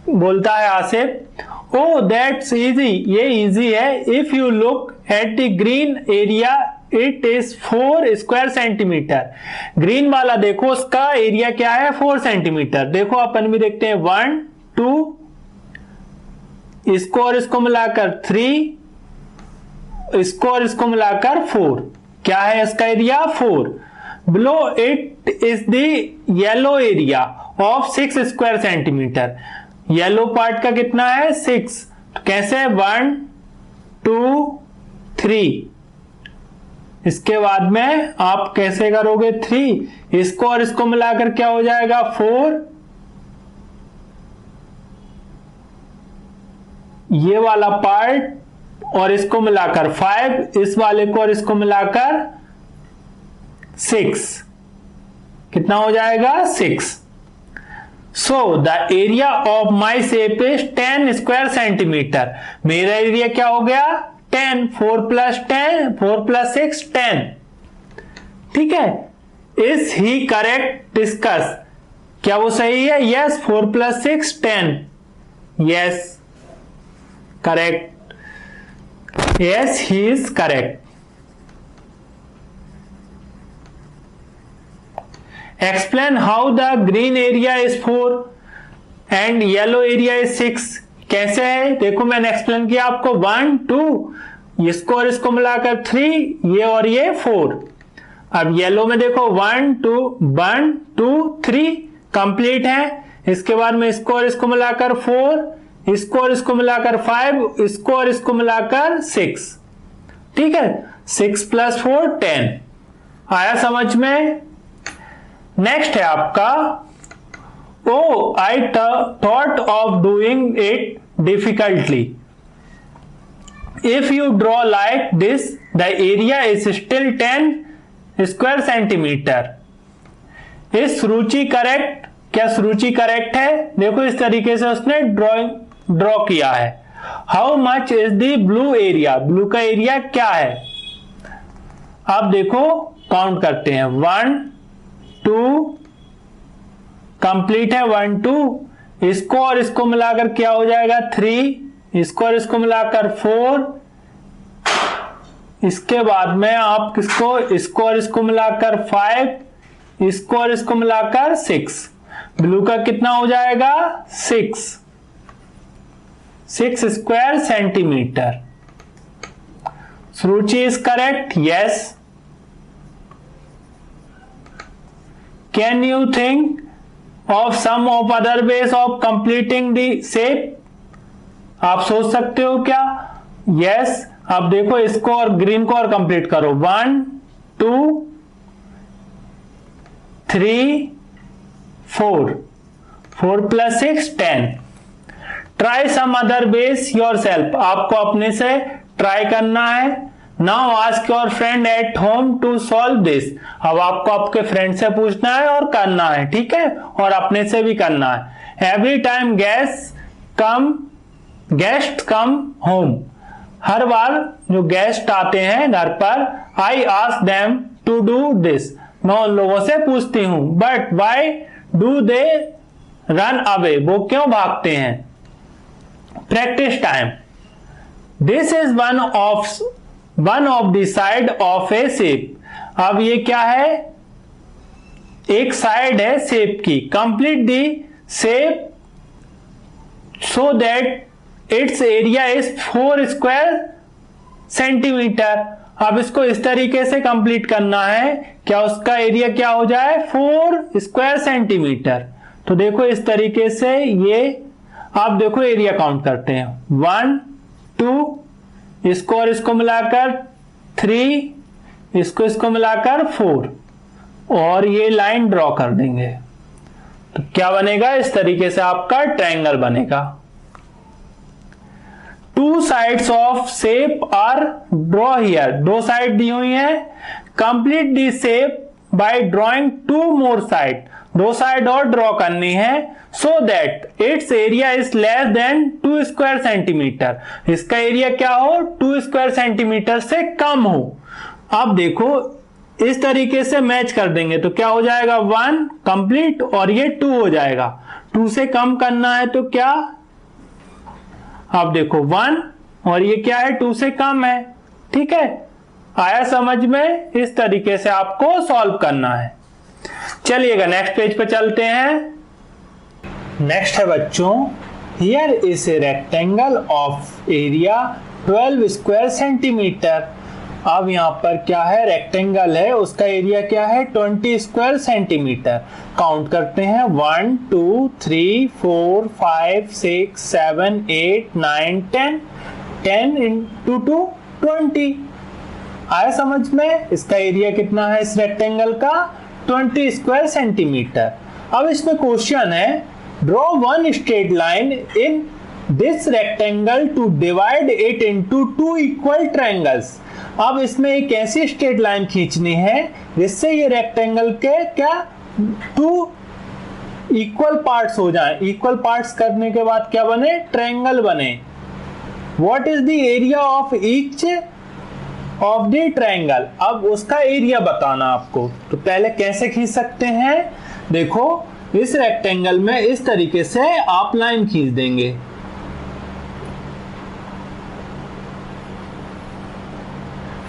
बोलता है आसिफ, ओ दैट्स इजी, ये इजी है। If you look at the green area it is 4 square centimetre. Green वाला देखो उसका एरिया क्या है 4 सेंटीमीटर। देखो अपन भी देखते हैं 1 2, इसको और इसको मिलाकर 3, इसको और इसको मिलाकर 4, क्या है इसका area 4। Below it is the yellow area of 6 square centimetre, yellow part का कितना है 6, तो कैसे 1 2 3, इसके बाद में आप कैसे करोगे 3, इसको और इसको मिलाकर क्या हो जाएगा 4, ये वाला पार्ट और इसको मिलाकर 5, इस वाले को और इसको मिलाकर 6, कितना हो जाएगा 6। सो the area of my shape is 10 square centimetre, मेरा एरिया क्या हो गया 10, 4 प्लस 10, 4 प्लस 6 10, ठीक है। इज ही करेक्ट, डिस्कस, क्या वो सही है, yes 4 plus 6 10, yes correct, yes he is correct. Explain how the green area is 4 and yellow area is 6, कैसे है, देखो मैंने एक्सप्लेन किया आपको 1 2, इसको और इसको मिलाकर 3, ये और ये 4। अब येलो में देखो 1 2 3 कंप्लीट है, इसके बाद में इसको और इसको मिलाकर 4, इसको और इसको मिलाकर 5, इसको और इसको मिलाकर 6, ठीक है। 6 प्लस 4 10, आया समझ में। नेक्स्ट है आपका, oh I thought of doing it difficultly, if you draw like this the area is still 10 square centimetre. Is Suruchi correct, क्या सुरुचि करेक्ट है, देखो इस तरीके से उसने ड्रॉ किया है। How much is the blue area, blue का एरिया क्या है, अब देखो काउंट करते हैं 1 2 कंप्लीट है 1 2, इसको और इसको मिलाकर क्या हो जाएगा 3, इसको और इसको मिलाकर 4, इसके बाद में आप इसको और इसको मिलाकर 5, इसको और इसको मिलाकर 6, ब्लू का कितना हो जाएगा 6 square centimetre. Suruchi is correct, yes. Can you think of some of other ways of completing the shape? आप सोच सकते हो क्या, yes। अब देखो इसको और ग्रीन को और कंप्लीट करो 1 2 3 4, 4 plus 6 10। Try some other ways yourself, आपको अपने से ट्राई करना है। Now ask your friend at home to solve this, अब आपको आपके फ्रेंड से पूछना है और करना है, ठीक है, और अपने से भी करना है। Every time guest come home, हर बार जो गेस्ट आते हैं घर पर, I ask them to do this, मैं उन लोगों से पूछती हूं, but why do they run away, वो क्यों भागते हैं। Practice time, this is one of the side of a shape, अब ये क्या है, एक साइड है शेप की। Complete the shape so that its area is 4 square centimetre, अब इसको इस तरीके से कंप्लीट करना है, क्या उसका एरिया क्या हो जाए 4 स्क्वायर सेंटीमीटर। तो देखो इस तरीके से ये, आप देखो एरिया काउंट करते हैं 1 2, इसको और इसको मिलाकर 3, इसको मिलाकर 4, और ये लाइन ड्रॉ कर देंगे। तो क्या बनेगा, इस तरीके से आपका ट्रायंगल बनेगा। Two sides of shape are draw here, दो साइड दी हुई है, complete the shape by drawing two more side, दो साइड और ड्रॉ करनी है, so that its area is less than 2 square centimetre, इसका एरिया क्या हो, 2 स्क्वायर सेंटीमीटर से कम हो। अब देखो इस तरीके से मैच कर देंगे तो क्या हो जाएगा, 1 कंप्लीट और ये 2 हो जाएगा। 2 से कम करना है तो क्या, अब देखो 1 और ये क्या है, 2 से कम है। ठीक है, आया समझ में, इस तरीके से आपको सॉल्व करना है। चलिएगा नेक्स्ट पेज पे चलते हैं। नेक्स्ट है बच्चों, here is a rectangle of area 12 square centimetre. अब यहाँ पर क्या है, रेक्टेंगल है, उसका एरिया क्या है, 20 स्क्वायर सेंटीमीटर। काउंट करते हैं, 1 2 3 4 5 6 7 8 9 10, 10 into 2 20। आया समझ में, इसका एरिया कितना है इस रेक्टेंगल का, 20 स्क्वायर सेंटीमीटर। अब इसमें क्वेश्चन है, draw one straight line in this rectangle to divide it into 2 equal triangles. अब इसमें एक ऐसी स्ट्रेट लाइन खींचनी है जिससे ये रेक्टेंगल के क्या 2 इक्वल पार्ट्स हो जाएं। इक्वल पार्ट्स करने के बाद क्या बने, ट्रायंगल बने। What is the area of each of the triangle, अब उसका एरिया बताना आपको। तो पहले कैसे खींच सकते हैं, देखो इस रेक्टेंगल में इस तरीके से आप लाइन खींच देंगे।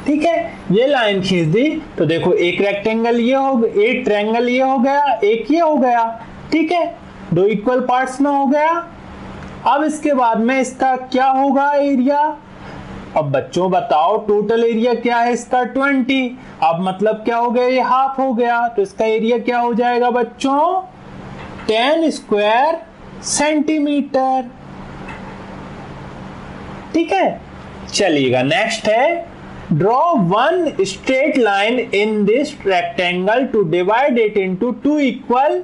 ठीक है, ये लाइन खींच दी तो देखो एक रेक्टेंगल ये हो, एक ट्रायंगल ये हो गया, एक ये हो गया। ठीक है, 2 इक्वल पार्ट्स में हो गया। अब इसके बाद में इसका क्या होगा एरिया, अब बच्चों बताओ टोटल एरिया क्या है इसका 20, अब मतलब क्या हो गया, ये हाफ हो गया, तो इसका एरिया क्या हो जाएगा बच्चों, 10 स्क्वायर सेंटीमीटर। ठीक है, चलिएगा नेक्स्ट है, draw one straight line in this rectangle to divide it into 2 equal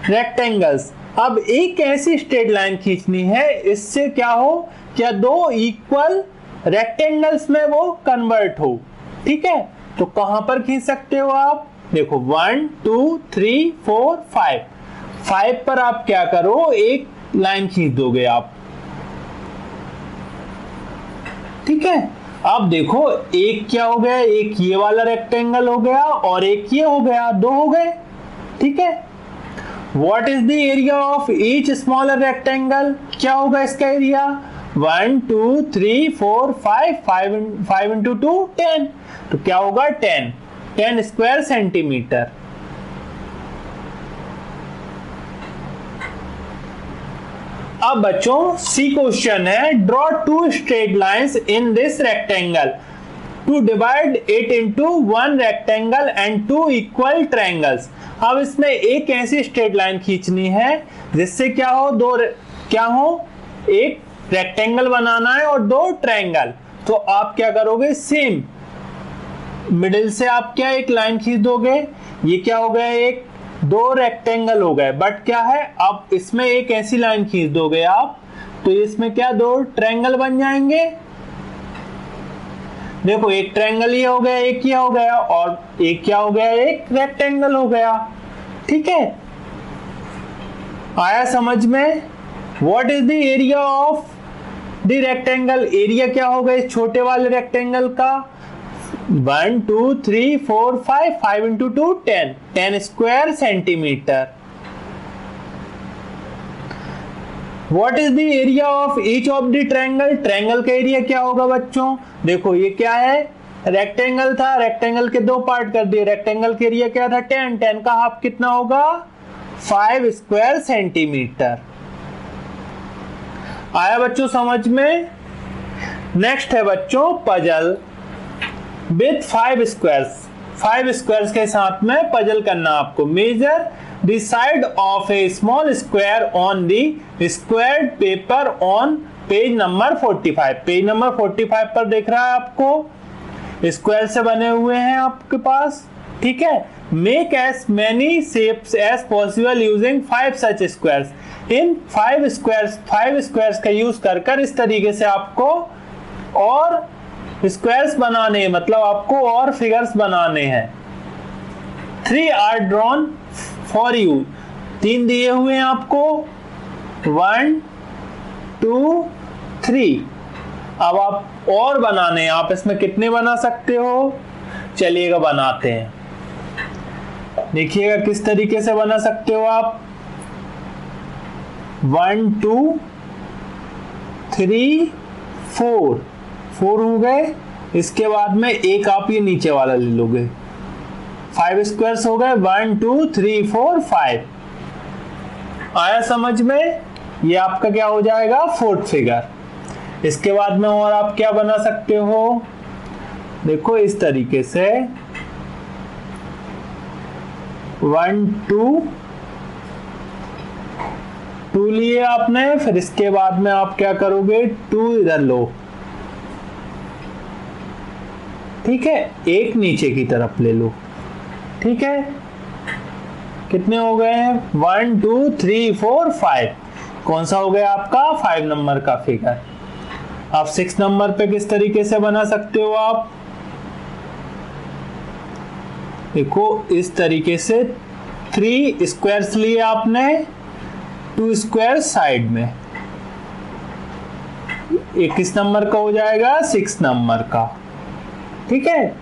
rectangles. अब एक ऐसी स्ट्रेट लाइन खींचनी है इससे क्या हो, क्या 2 इक्वल रेक्टेंगल्स में वो कन्वर्ट हो। ठीक है, तो कहां पर खींच सकते हो आप, देखो 1 2 3 4 5 पर आप क्या करो, एक लाइन खींच दोगे आप। ठीक है, अब देखो एक क्या हो गया, एक ये वाला रेक्टेंगल हो गया और एक ये हो गया, 2 हो गए। ठीक है, what is the area of each smaller rectangle, क्या होगा इसका एरिया, 1 2 3 4 5 इंटू 2 10, तो क्या होगा 10 स्क्वायर सेंटीमीटर। अब बच्चों सी क्वेश्चन है, draw 2 straight lines in this rectangle to divide it into 1 rectangle and 2 equal triangles. अब इसमें एक ऐसी स्ट्रेट लाइन खींचनी है जिससे क्या हो, क्या हो, एक रेक्टेंगल बनाना है और 2 ट्रायंगल। तो आप क्या करोगे, सेम मिडिल से आप क्या एक लाइन खींच दोगे, ये क्या हो गया, एक 2 रेक्टेंगल हो गए, बट क्या है अब इसमें एक ऐसी लाइन खींच दोगे आप तो इसमें क्या 2 ट्रायंगल बन जाएंगे। देखो एक ट्रायंगल ये हो गया, एक ये हो गया और एक क्या हो गया, एक रेक्टेंगल हो गया। ठीक है, आया समझ में। What is the area of the rectangle, area क्या होगा इस छोटे वाले रेक्टेंगल का, 1 2 3 4 5 into 2 10 square centimetre. What is the area of each of the triangle, triangle का एरिया क्या होगा बच्चों, देखो ये क्या है, रेक्टेंगल था, रेक्टेंगल के 2 पार्ट कर दिए, रेक्टेंगल का एरिया क्या था 10 का हाफ कितना होगा, 5 स्क्वायर सेंटीमीटर। आया बच्चों समझ में। नेक्स्ट है बच्चों पजल विथ 5 स्क्वायर्स के साथ में पजल करना आपको। Measure the side of A small square on the squared paper on page number 45। Page number 45 पर देख रहा है आपको, स्क्वायर से बने हुए हैं आपके पास। ठीक है, Make as many shapes as possible using 5 such squares. इन 5 स्क्वायर्स का यूज कर इस तरीके से आपको और स्क्वायर्स बनाने हैं, मतलब आपको और फिगर्स बनाने हैं। 3 आर ड्रॉन फॉर यू, 3 दिए हुए हैं आपको, 1 2 3। अब आप और बनाने हैं, आप इसमें कितने बना सकते हो, चलिएगा बनाते हैं। देखिएगा किस तरीके से बना सकते हो आप। 1 2 3 4 4 हो गए। इसके बाद में एक आप ये नीचे वाला ले लोगे, 5 स्क्वायर्स हो गए, 1 2 3 4 5। आया समझ में? ये आपका क्या हो जाएगा, 4th फिगर। इसके बाद में और आप क्या बना सकते हो, देखो इस तरीके से 1 2 लिए आपने, फिर इसके बाद में आप क्या करोगे, 2 इधर लो, ठीक है, एक नीचे की तरफ ले लो, ठीक है। कितने हो गए हैं, 1 2 3 4 5। कौन सा हो गया आपका, 5 नंबर का फिगर। आप 6 नंबर पे किस तरीके से बना सकते हो आप, देखो इस तरीके से 3 स्क्वायर्स लिए आपने, 2 स्क्वायर साइड में, एक किस नंबर का हो जाएगा, 6 नंबर का, ठीक है।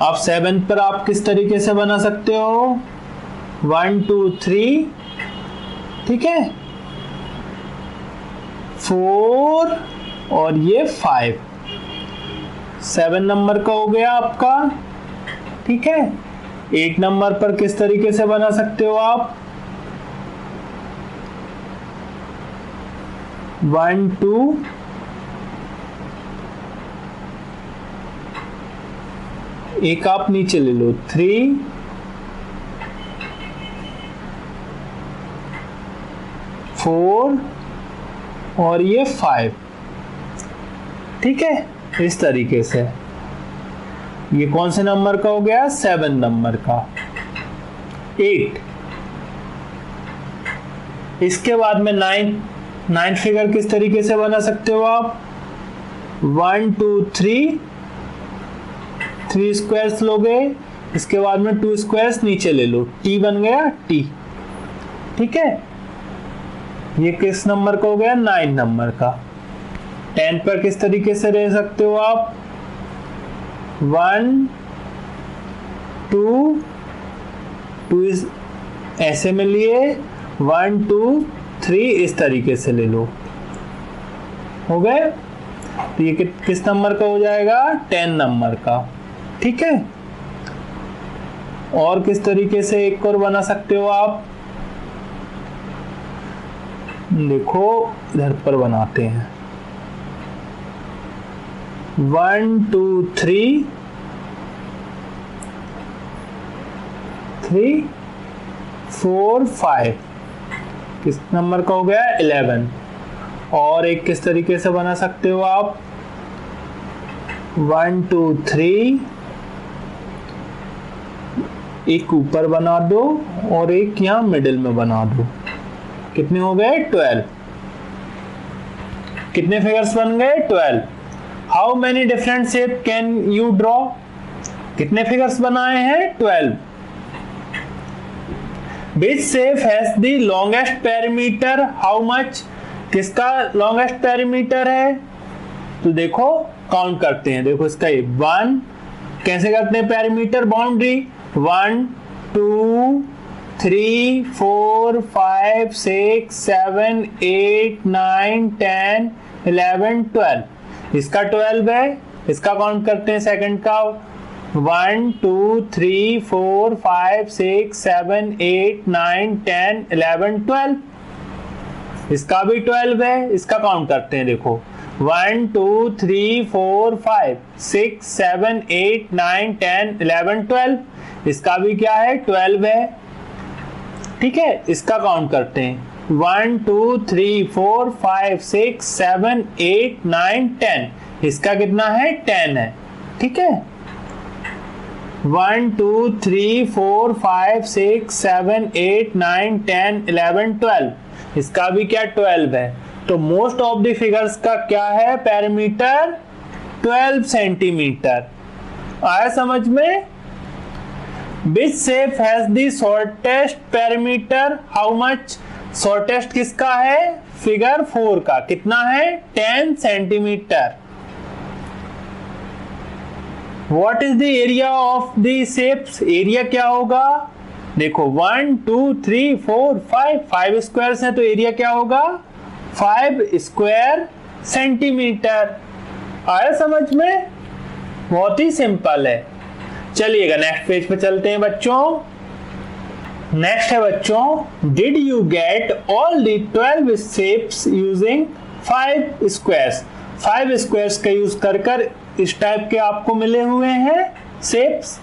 आप 7 पर आप किस तरीके से बना सकते हो, 1 2 3, ठीक है, 4 और ये 5, 7 नंबर का हो गया आपका, ठीक है। 8 नंबर पर किस तरीके से बना सकते हो आप, 1 2 एक आप नीचे ले लो, 3 4 और ये 5, ठीक है। इस तरीके से ये कौन से नंबर का हो गया, 7 नंबर का। 8, इसके बाद में 9 फिगर किस तरीके से बना सकते हो आप, 1 2 3 स्क्वायर्स लोगे, इसके बाद में 2 स्क्वायर्स नीचे ले लो, टी बन गया, टी, ठीक है। ये किस नंबर का हो गया, 9 नंबर का। 10 पर किस तरीके से रह सकते हो आप, 1 2 इस ऐसे में लिए, 1 2 3 इस तरीके से ले लो, हो गए। तो ये किस नंबर का हो जाएगा, 10 नंबर का, ठीक है। और किस तरीके से एक और बना सकते हो आप, देखो इधर पर बनाते हैं, 1 2 3 4 5, किस नंबर का हो गया, 11। और एक किस तरीके से बना सकते हो आप, 1 2 3 एक ऊपर बना दो और एक यहां मिडिल में बना दो, कितने हो गए, 12। कितने फिगर्स बन गए, 12। How many different shape can you draw, कितने फिगर्स बनाए हैं, 12। Which shape has the longest perimeter, how much, किसका longest perimeter है, तो देखो काउंट करते हैं, देखो इसका 1, कैसे करते हैं पेरीमीटर, बाउंड्री, 1 2 3 4 5 6 7 8 9 10 11 12, इसका 12 है, इसका काउंट करते हैं सेकंड का, 1 2 3 4 5 6 7 8 9 10 11 12, इसका भी 12 है, इसका काउंट करते हैं, देखो 1 2 3 4 5 6 7 8 9 10 11 12, इसका भी क्या है, 12 है, ठीक है। इसका काउंट करते हैं, 1 2 3 4 5 6 7 8 9 10, इसका कितना है, 10 है, ठीक है। 1 2 3 4 5 6 7 8 9 10 11 12, इसका भी क्या 12 है। तो मोस्ट ऑफ द फिगर्स का क्या है पेरीमीटर 12 सेंटीमीटर। आया समझ में। Which shape has the shortest perimeter? How much? Shortest किसका है फिगर 4 का, कितना है 10 centimetre. What is the area of the shapes? Area क्या होगा, देखो 1 2 3 4 5 स्क्वायर्स हैं तो एरिया क्या होगा 5 स्क्वायर सेंटीमीटर। आया समझ में, बहुत ही सिंपल है। चलिएगा नेक्स्ट पेज पे चलते हैं बच्चों। नेक्स्ट है बच्चों, did you get all the 12 shapes using 5 squares. 5 squares का यूज कर इस टाइप के आपको मिले हुए हैं shapes.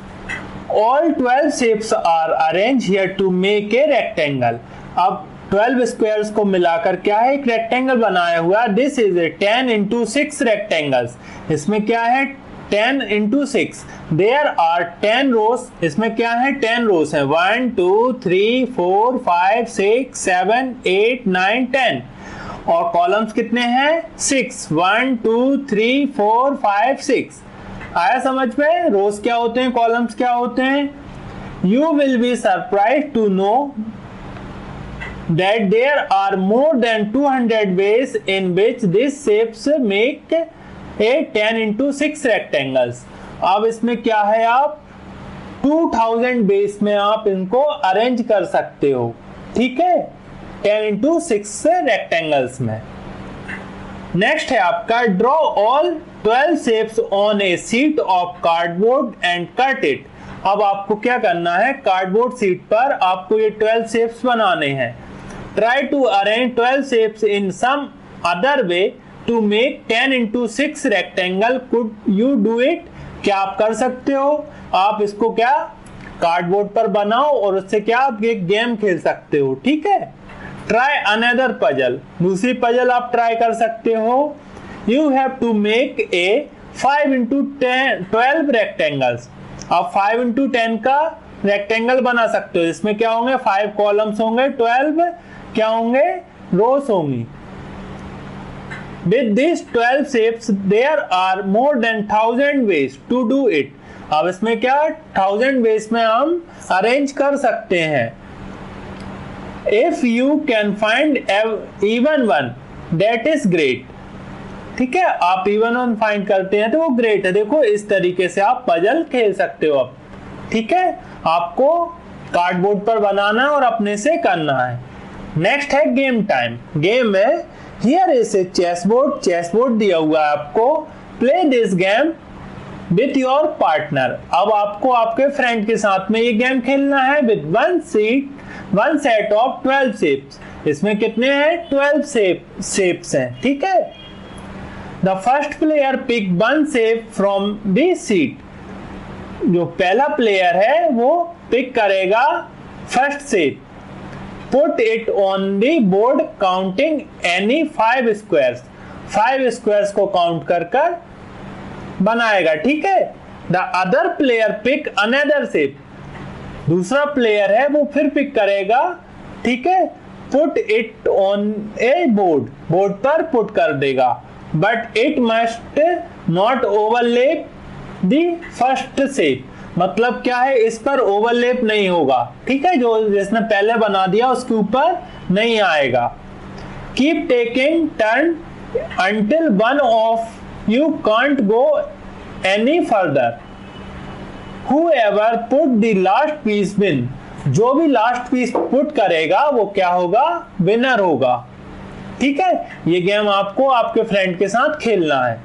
All 12 shapes are arrange here to make a rectangle. अब 12 स्क्वायर्स को मिलाकर क्या है एक रेक्टेंगल बनाया हुआ। This is a 10 into 6 rectangles. इसमें क्या है 10 into 6। देयर आर 10 रोज। इसमें क्या है 10 रोज है 1 2 3 4 5 6 7 8 9 10। और कॉलम्स कितने हैं 6 1 2 3 4 5 6। आया समझ में, रोज क्या होते हैं कॉलम्स क्या होते हैं। You will be surprise to know that there are more than 200 ways in which these shapes make a 10 into 6 rectangles। अब इसमें क्या है आप 2000 बेस में आप इनको अरेंज कर सकते हो, ठीक है 10 into 6 रेक्टेंगल्स में। नेक्स्ट है आपका draw all 12 shapes on A sheet of cardboard and cut it. अब आपको क्या करना है कार्डबोर्ड शीट पर आपको ये 12 शेप्स बनाने हैं। Try to arrange 12 shapes in some other way to make 10 into 6 rectangle. Could you do it? क्या आप कर सकते हो, आप इसको क्या कार्डबोर्ड पर बनाओ और उससे क्या आप एक गेम खेल सकते हो, ठीक है। Try another puzzle, दूसरी पजल आप ट्राई कर सकते हो। You have to make a 5 into 12 rectangles। आप 5 into 10 का रेक्टेंगल बना सकते हो। इसमें क्या होंगे 5 कॉलम्स होंगे 12 क्या होंगे रोज होंगी। With these 12 shapes there are more than 1000 ways to do it। अब इसमें क्या 1000 ways में हम अरेंज कर सकते हैं। If you can find even one that is great। ठीक है, आप even one फाइंड करते हैं तो वो ग्रेट है। देखो इस तरीके से आप पजल खेल सकते हो अब, ठीक है। आपको कार्डबोर्ड पर बनाना है और अपने से करना है। नेक्स्ट है गेम टाइम। गेम में here is a chess board दिया हुआ है आपको। Play this game with your partner. अब आपको आपके फ्रेंड के साथ में ये गेम खेलना है with one set of 12 shapes. इसमें कितने हैं 12 शेप्स हैं, ठीक है। The first player pick one shape from this sheet. जो पहला प्लेयर है वो पिक करेगा first shape. Put it on the board counting any 5 squares। 5 squares को काउंट कर बनाएगा, ठीक है। The other player pick another shape। दूसरा प्लेयर है वो फिर पिक करेगा, ठीक है। Put it on a board पर पुट कर देगा। But it must not overlap the first shape। मतलब क्या है इस पर ओवरलैप नहीं होगा, ठीक है। जो जिसने पहले बना दिया उसके ऊपर नहीं आएगा। Keep taking turn until one of you can't go any further. Whoever put the last piece win. जो भी लास्ट पीस पुट करेगा वो क्या होगा विनर होगा, ठीक है। ये गेम आपको आपके फ्रेंड के साथ खेलना है।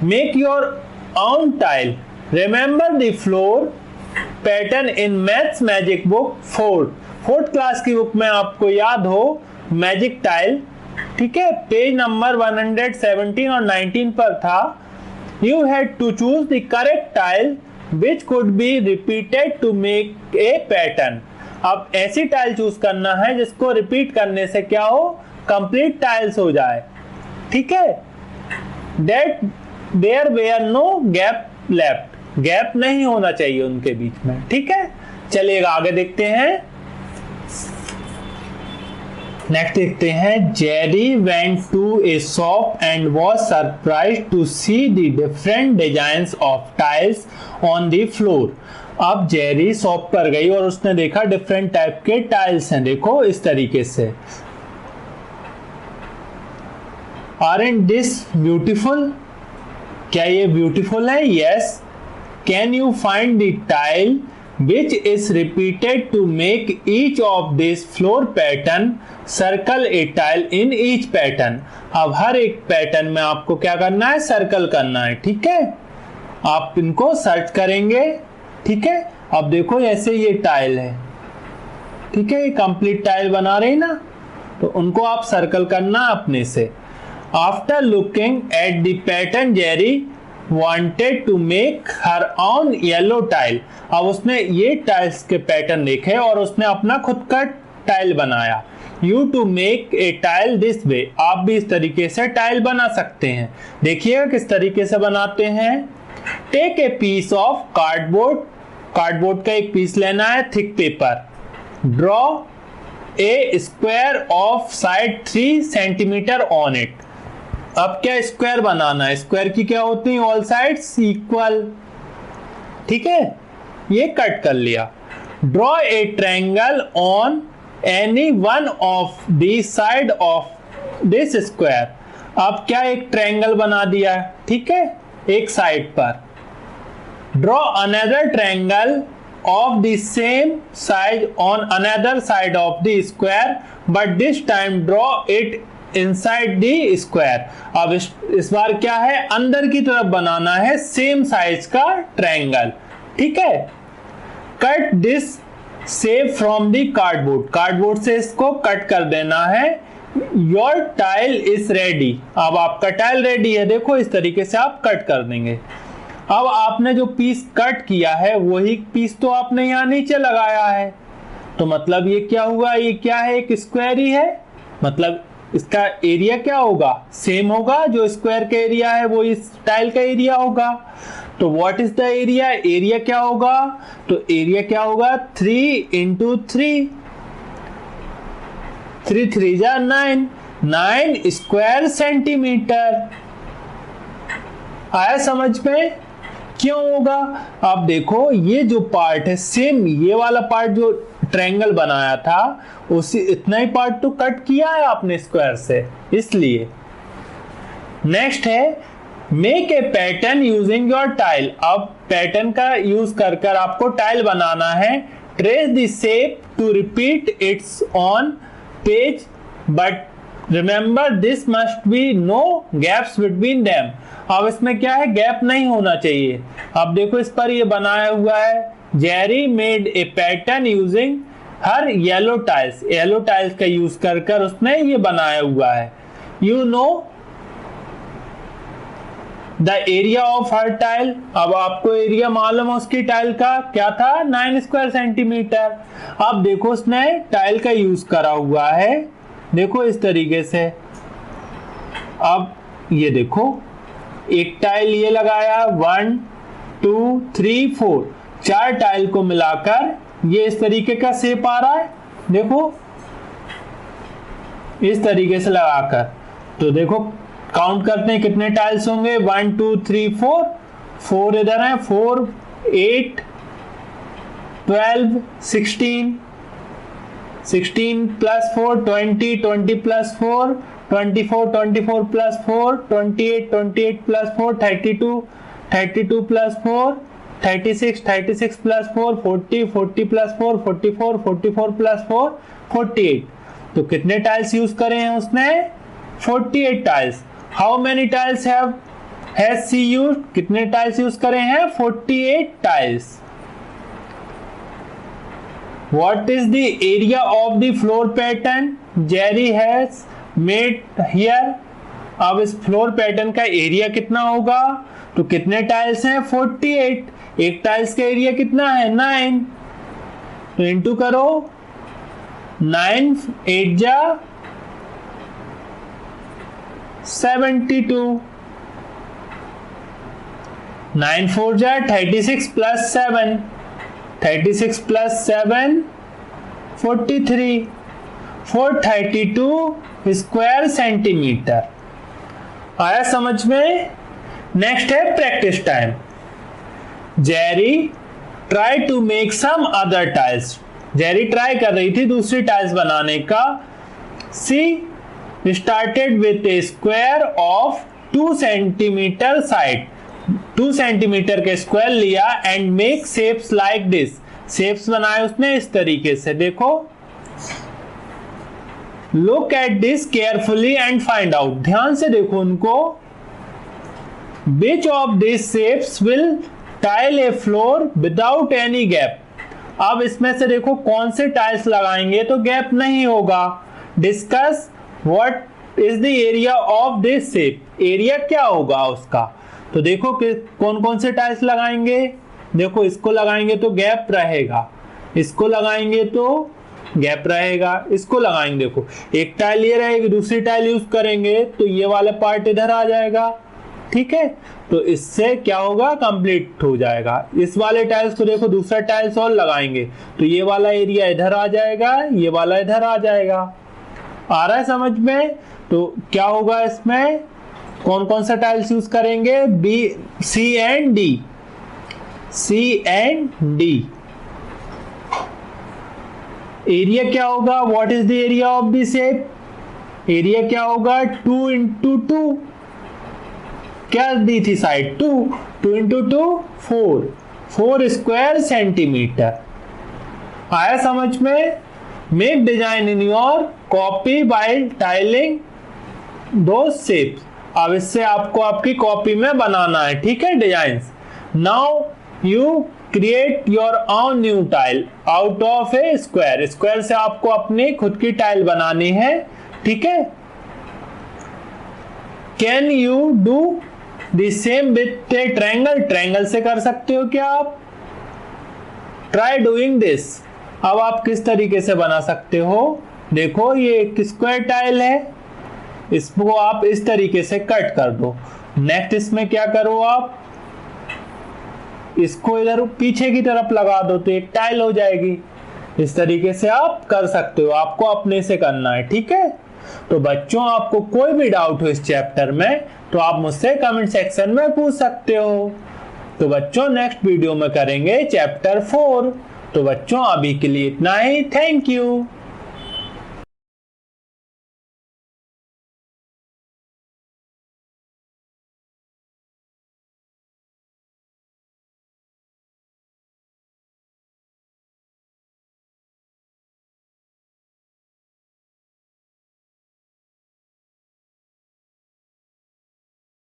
Make your own tile। Remember the floor pattern in Maths Magic Book 4th class की बुक में आपको याद हो मैजिक टाइल, ठीक है। पेज नंबर 117 और 19 पर था। You had to choose the correct tile which could be repeated to make a pattern। अब ऐसी टाइल चूज करना है जिसको रिपीट करने से क्या हो कंप्लीट टाइल्स हो जाए, ठीक है। That there were no gap left। Gap नहीं होना चाहिए उनके बीच में, ठीक है। चलिएगा आगे देखते हैं। नेक्स्ट देखते हैं, Jerry went to a shop and was surprised to see the different designs of tiles on the floor. अब जेरी शॉप पर गई और उसने देखा डिफरेंट टाइप के टाइल्स हैं, देखो इस तरीके से। Aren't this beautiful? क्या ये ब्यूटीफुल है? Yes. Can you find the tile which is repeated to make each of this floor pattern? Circle a tile in each pattern. अब हर एक पैटर्न में आपको क्या करना है? सर्कल करना है, ठीक है। आप इनको सर्च करेंगे, ठीक है। अब देखो ऐसे ये टाइल है, ठीक है, ये कंप्लीट टाइल बना रही ना, तो उनको आप सर्कल करना अपने से। After looking at the pattern, Jerry wanted to make her own yellow tile. अब उसने ये टाइल्स के पैटर्न देखे और उसने अपना खुद का टाइल बनाया। You to make a tile this way. आप भी इस तरीके से टाइल बना सकते हैं। देखिएगा किस तरीके से बनाते हैं। Take a piece of cardboard. Cardboard का एक पीस लेना है, thick paper. Draw a square of side 3 centimetre on it. अब क्या स्क्वायर बनाना है? स्क्वायर की क्या होती है? ऑल साइड्स इक्वल, ठीक है। ये कट कर लिया। Draw a triangle on any one of the side of this square. अब क्या एक ट्रायंगल बना दिया है, ठीक है, एक साइड पर। Draw another triangle of the same size on another side of the square, but this time draw it inside the square. अब इस बार क्या है? अंदर की तरफ बनाना है सेम साइज का ट्रायंगल, ठीक है। Cut this shape from the cardboard. Cardboard से इसको कट कर देना है। Your tile is ready. अब आपका टाइल रेडी है, देखो इस तरीके से आप कट कर देंगे। अब आपने जो पीस कट किया है वही पीस तो आपने यहाँ नीचे लगाया है, तो मतलब ये क्या हुआ? ये क्या है? एक स्क्वायर ही है, मतलब इसका एरिया क्या होगा? सेम होगा। जो स्क्वायर का एरिया है वो इस टाइल का एरिया होगा। तो what is the area? Area क्या होगा? तो एरिया क्या होगा? 3 into 3, 3 3 जा 9, 9 स्क्वायर सेंटीमीटर। आया समझ में? क्यों होगा? अब देखो ये जो पार्ट है सेम, ये वाला पार्ट जो ट्रायंगल बनाया था उसी इतना ही पार्ट तो कट किया है आपने स्क्वायर से, इसलिए। नेक्स्ट है make a pattern using your tile. अब पैटर्न का यूज कर आपको टाइल बनाना है। Trace the shape to repeat its on page, but remember this must be no gaps between them. अब इसमें क्या है? गैप नहीं होना चाहिए। अब देखो इस पर ये बनाया हुआ है, Jerry made a pattern using her yellow tiles. Yellow tiles का यूज कर उसने ये बनाया हुआ है। You know the area of her tile. अब आपको एरिया मालूम है उसकी टाइल का, क्या था? 9 स्क्वायर सेंटीमीटर। अब देखो उसने टाइल का यूज करा हुआ है, देखो इस तरीके से। अब ये देखो एक टाइल ये लगाया, 1 2 3 4, 4 टाइल को मिलाकर ये इस तरीके का शेप आ रहा है, देखो इस तरीके से लगाकर। तो देखो काउंट करते हैं कितने टाइल्स होंगे। 1 2 3 4, 4 इधर है, 4 8 12 16, 16 plus 4 20, 20 plus 4 24, 24 plus 4 28, 28 plus 4 32, 32 plus 4 36, 36 plus 4 40, 40 plus 4 44, 44 plus 4 48। तो कितने टाइल्स यूज करे हैं उसने? 48 tiles. How many tiles has she used? कितने टाइल्स यूज करे हैं? 48 tiles. What is the area of the floor pattern Jerry has made here? अब इस फ्लोर पैटर्न का एरिया कितना होगा? तो कितने टाइल्स हैं? 48। एक टाइल्स का एरिया कितना है? 9। तो इंटू करो, 9 8 जा 72। 9 4 जा 36 प्लस 7, 36 प्लस 7 43, 432 स्क्वायर सेंटीमीटर। आया समझ में? नेक्स्ट है practice time. Jerry try to make some other tiles. Jerry try कर रही थी दूसरी टाइल्स बनाने का। She started with a square of 2 centimetre side, 2 centimetre के स्क्वायर लिया and make shapes like this. Shapes बनाए उसने इस तरीके से, देखो। Look at this carefully and find out. ध्यान से देखो उनको। Which of this shapes will tile a floor without any gap. अब इसमें से देखो कौन से टाइल्स लगाएंगे तो गैप नहीं होगा। Discuss what is the area of this shape. Area क्या होगा उसका, तो देखो कि कौन कौन से टाइल्स लगाएंगे। देखो इसको लगाएंगे तो गैप रहेगा, इसको लगाएंगे तो गैप रहेगा, इसको लगाएंगे, देखो एक टाइल ये रहेगी, दूसरी टाइल यूज करेंगे तो ये वाला पार्ट इधर आ जाएगा। ठीक है, तो इससे क्या होगा, कंप्लीट हो जाएगा। इस वाले टाइल्स को देखो दूसरा टाइल्स और लगाएंगे तो ये वाला एरिया इधर आ जाएगा, ये वाला इधर आ जाएगा। आ रहा है समझ में? तो क्या होगा इसमें, कौन कौन सा टाइल्स यूज करेंगे, B C and D, C and D. Area क्या होगा, what is the area of the shape. Area क्या होगा, 2 इंटू 2, क्या दी थी साइड 2, 2 इंटू 2 4, 4 स्क्वायर सेंटीमीटर। आया समझ में? Make design in your copy bye tiling दो शेप्स। अब इससे आपको आपकी कॉपी में बनाना है, ठीक है, design. Now you create your own new tile out of A square. Square से आपको अपनी खुद की टाइल बनानी है, ठीक है। Can you do the same with A triangle. Triangle से कर सकते हो क्या आप? Try doing this. अब आप किस तरीके से बना सकते हो, देखो ये एक स्क्वायर टाइल है, इसको आप इस तरीके से कट कर दो। नेक्स्ट इसमें क्या करो, आप इसको इधर पीछे की तरफ लगा दो तो एक टाइल हो जाएगी। इस तरीके से आप कर सकते हो, आपको अपने से करना है, ठीक है। तो बच्चों आपको कोई भी डाउट हो इस चैप्टर में तो आप मुझसे कमेंट सेक्शन में पूछ सकते हो। तो बच्चों नेक्स्ट वीडियो में करेंगे चैप्टर 4। तो बच्चों अभी के लिए इतना ही, थैंक यू।